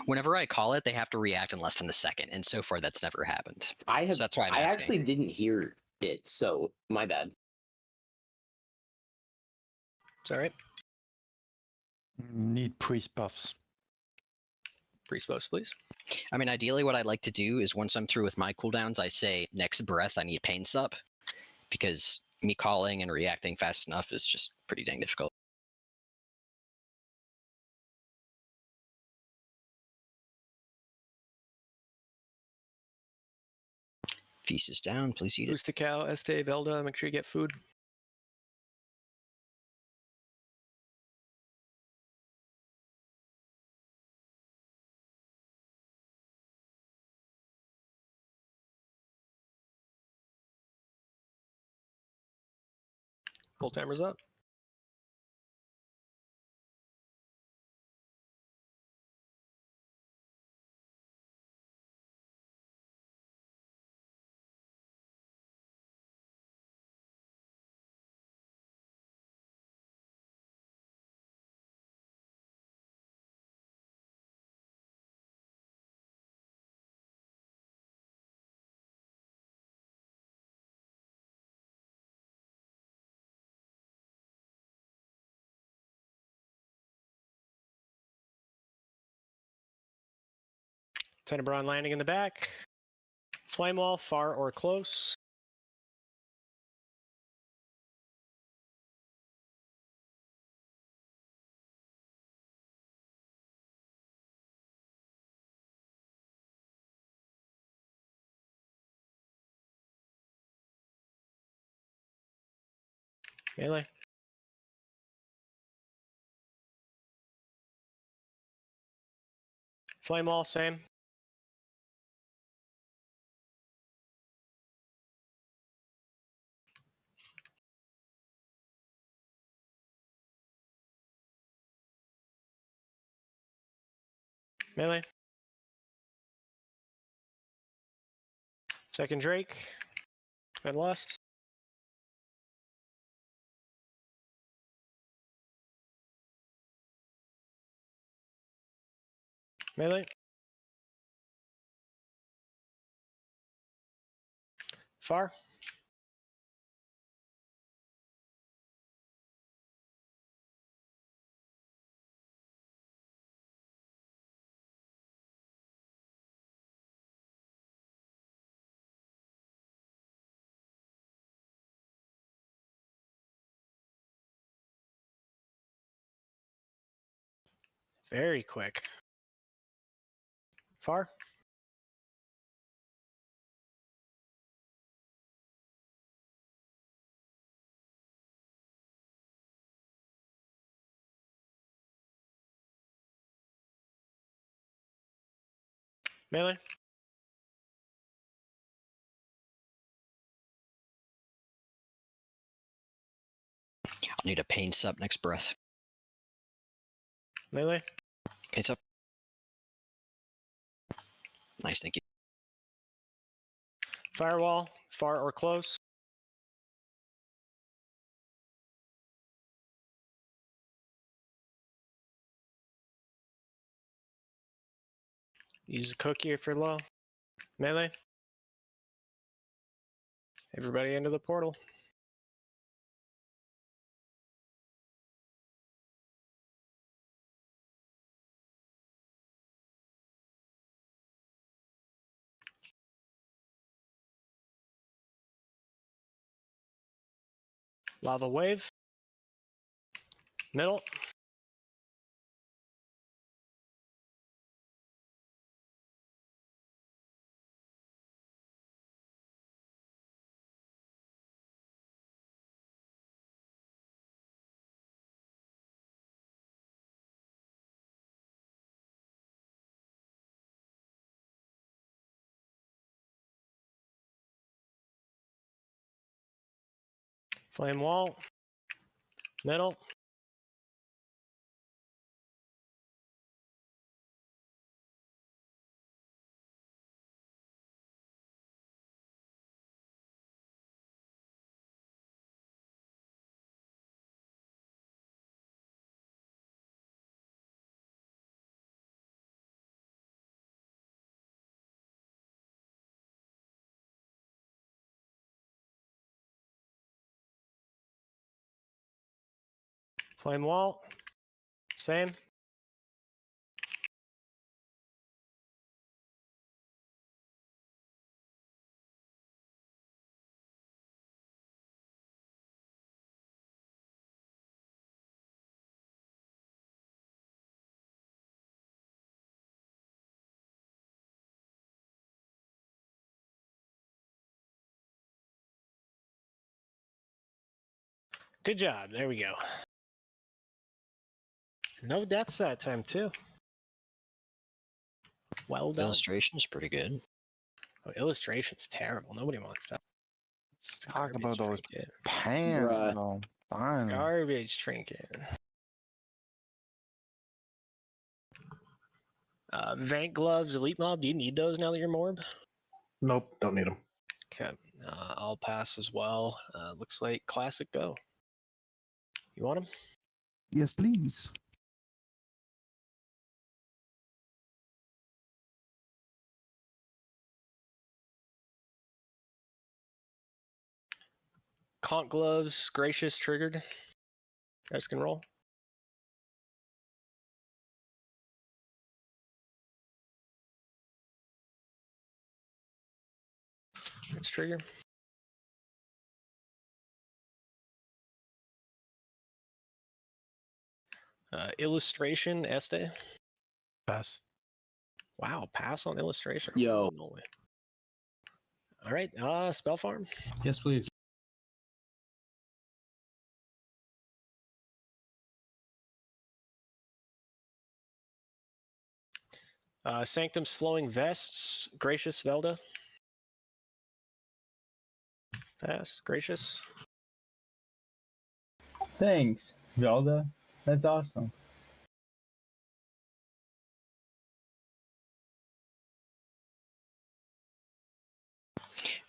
whenever I call it, they have to react in less than a second, and so far that's never happened. So that's why I'm I asking. actually didn't hear it, so my bad. It's all right. Need priest buffs. Priest buffs, please. I mean, ideally, what I'd like to do is once I'm through with my cooldowns, I say next breath I need pain sup, because me calling and reacting fast enough is just pretty dang difficult. Feast is down, please eat it. Boost to cow, Este, Velda, make sure you get food. Pull timers up. Tenebron landing in the back. Flame wall, far or close. Melee. Flame wall, same. Melee. Second Drake. Been lost. Melee. Far. Very quick. Far. Melee. I'll need a pain sup next breath. Melee. Pain sup. Nice, thank you. Firewall, far or close. Use a cookie if you're low. Melee. Everybody into the portal. Lava wave. Middle. Flame wall. Middle. Flame wall. Same. Good job. There we go. No deaths that time, too. Well done. Illustration is pretty good. Oh, illustration's terrible. Nobody wants that. It's a Talk about garbage those trinket. pants, Bruh. though. Finally. Garbage trinket. Vank gloves, elite mob. Do you need those now that you're Morb? Nope, don't need them. Okay. I'll pass as well. Looks like classic go. You want them? Yes, please. Conch gloves, gracious triggered. You guys can roll. It's trigger. Illustration, Este. Pass. Wow, pass on illustration. Yo. No way. All right, spell farm. Yes, please. Sanctum's flowing vests, gracious Velda. Pass, gracious. Thanks, Velda. That's awesome.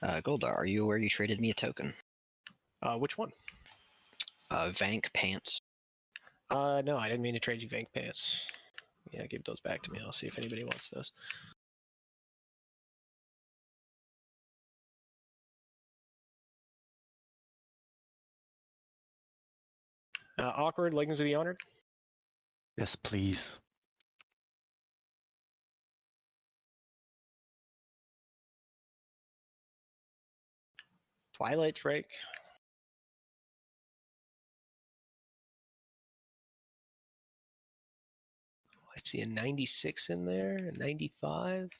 Goldar, are you aware you traded me a token? Which one? Vank pants. No, I didn't mean to trade you Vank pants. Yeah, give those back to me. I'll see if anybody wants those. Awkward, Leggings of the Honored. Yes, please. Twilight Drake. I see a 96 in there, a 95.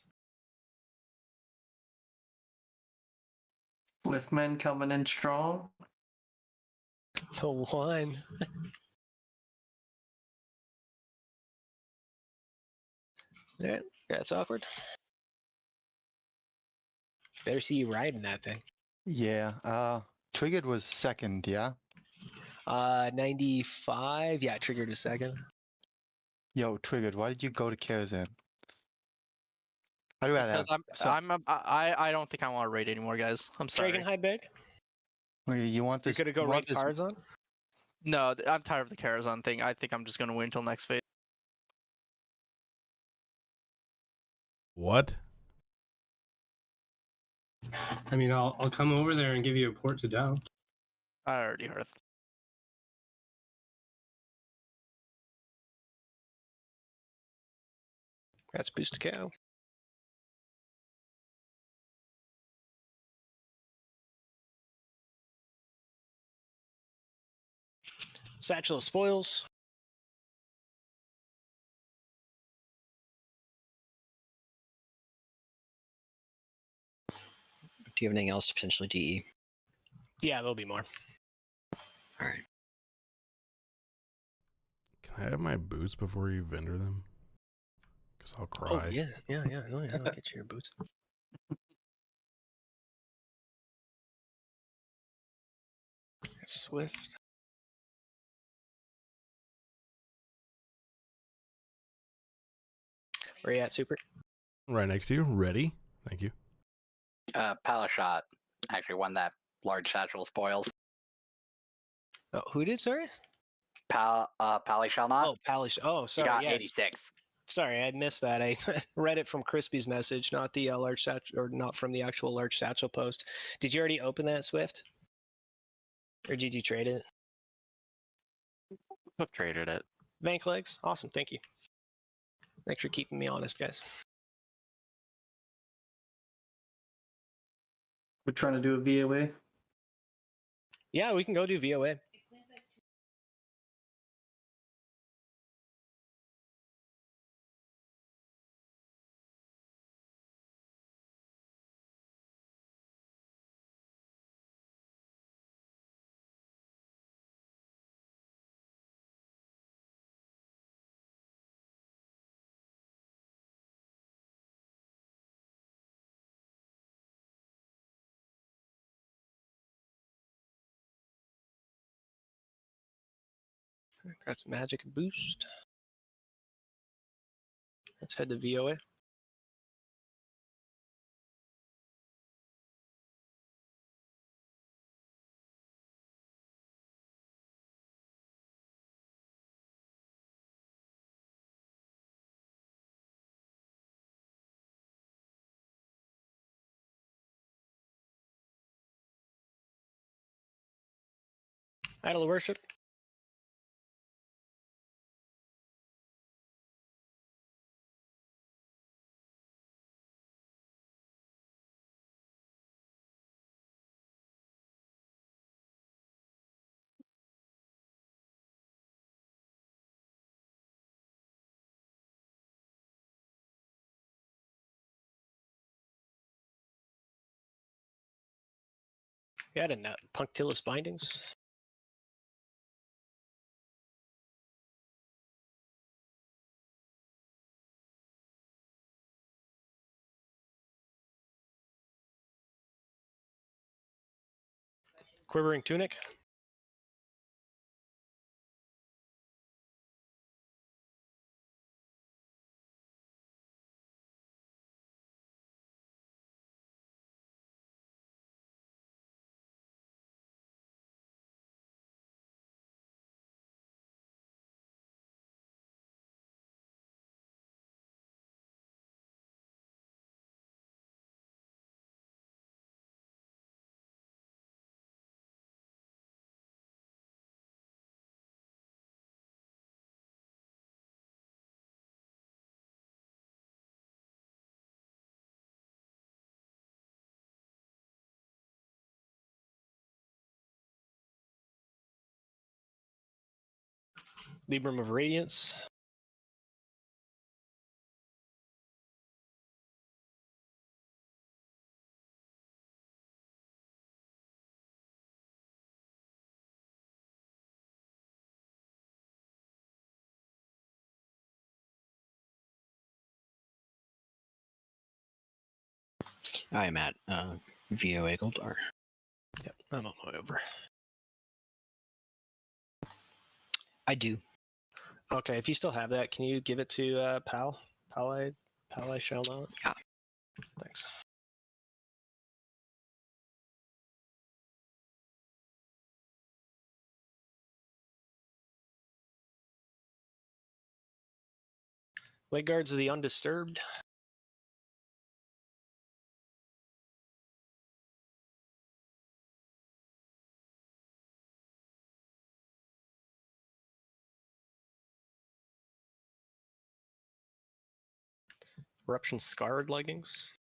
Swiftman coming in strong. The one. Yeah, that's awkward. Better see you riding that thing. Yeah. Triggered was second, yeah? 95. Yeah, triggered a second. Yo, Triggered, why did you go to Karazhan? I'd rather Because have I don't think I want to raid anymore, guys. I'm sorry. Dragon High Big? Okay, you want You're this? gonna go you raid want this- Tarzan? No, I'm tired of the Karazhan thing. I think I'm just gonna wait until next phase. What? I mean, I'll come over there and give you a port to Dow. I already heard. That's boost to KO. Satchel of Spoils. Do you have anything else to potentially DE? Yeah, there'll be more. All right. Can I have my boots before you vendor them? Because I'll cry. Oh, yeah. I'll get you your boots. Swift. Where you at, Super? Right next to you. Ready? Thank you. Palashot actually won that large satchel spoils. Oh, who did, sorry? Pally shall not. Oh, Palish. Oh, He sorry. got Yes. 86. Sorry, I missed that. I read it from Crispy's message, not the large satchel, or not from the actual large satchel post. Did you already open that, Swift? Or did you trade it? I've traded it. Vank legs, awesome, thank you. Thanks for keeping me honest, guys. We're trying to do a VOA. Yeah, we can go do VOA. That's magic boost. Let's head to VOA. Idol of worship. We had a punctilious bindings. Quivering tunic. Libram of Radiance. I am at VOA Goldar. Yep, I'm on my way over. I do. Okay, if you still have that, can you give it to Pal? Pal, I shall not. Yeah. Thanks. Leg guards of the undisturbed. Eruption scarred leggings.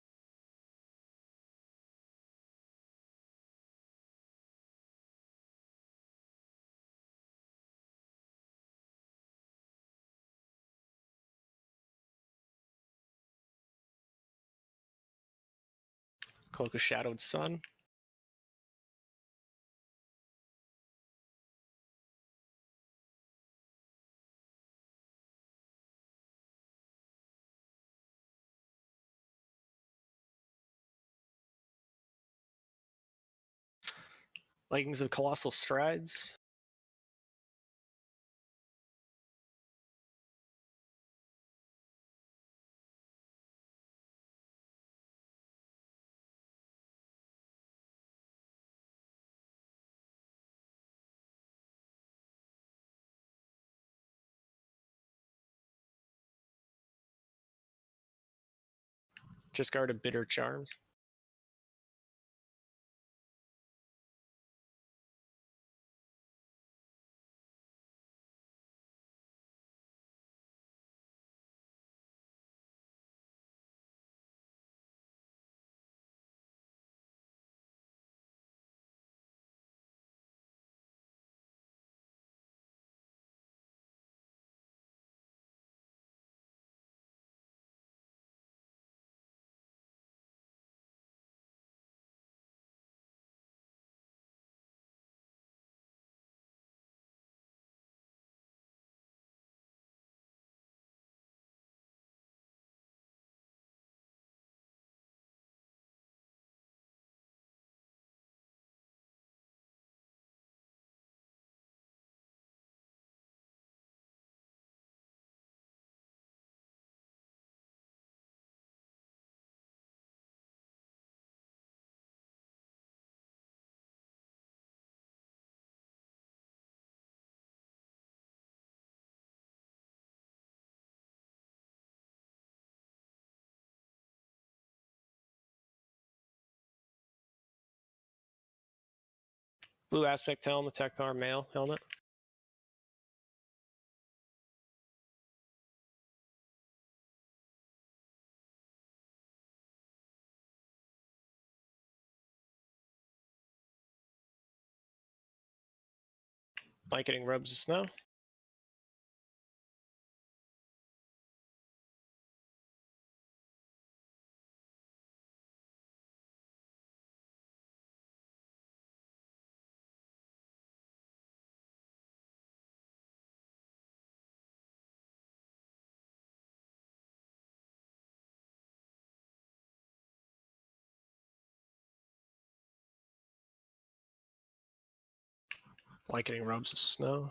Cloak of Shadowed Sun. Leggings of Colossal Strides. Just guarded Bitter Charms. Blue aspect helm, attack power male helmet. Blanketing robes of snow. Blanketing robes of snow.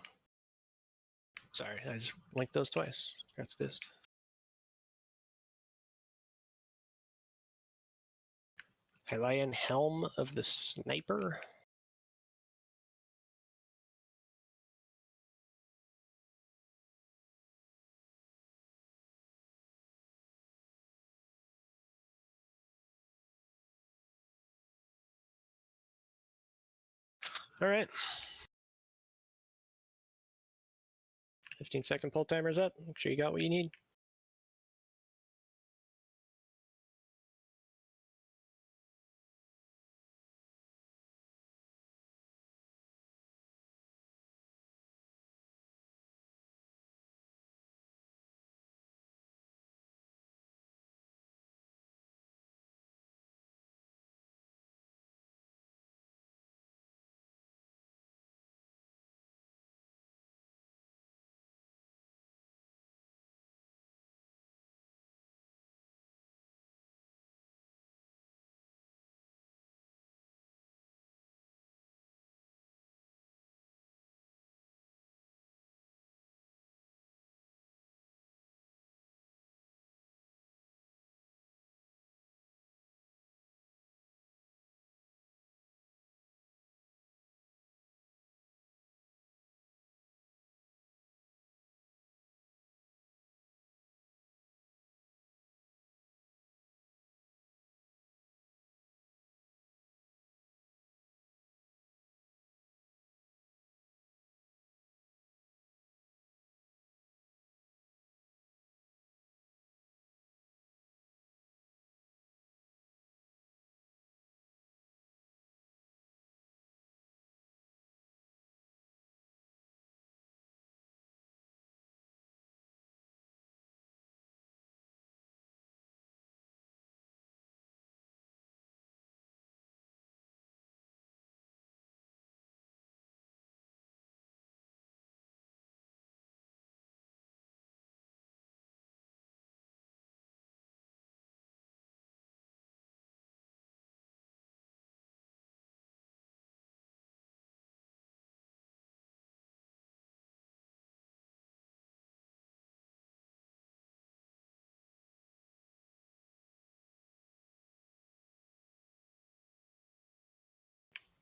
Sorry, I just linked those twice. That's this. Hylian helm of the sniper. All right. 15-second pull timer's up. Make sure you got what you need.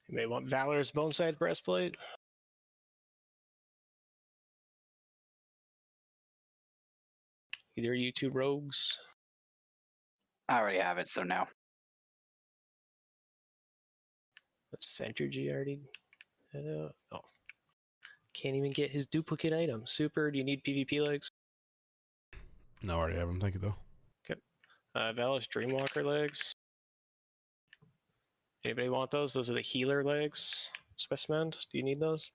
You may want Valor's Bone Scythe Breastplate. Either of you two rogues. I already have it, so no. That's Centergy already. Oh, can't even get his duplicate item. Super, do you need PvP legs? No, I already have them. Thank you, though. Okay. Valor's Dreamwalker legs. Anybody want those? Those are the healer legs. Specimen, do you need those?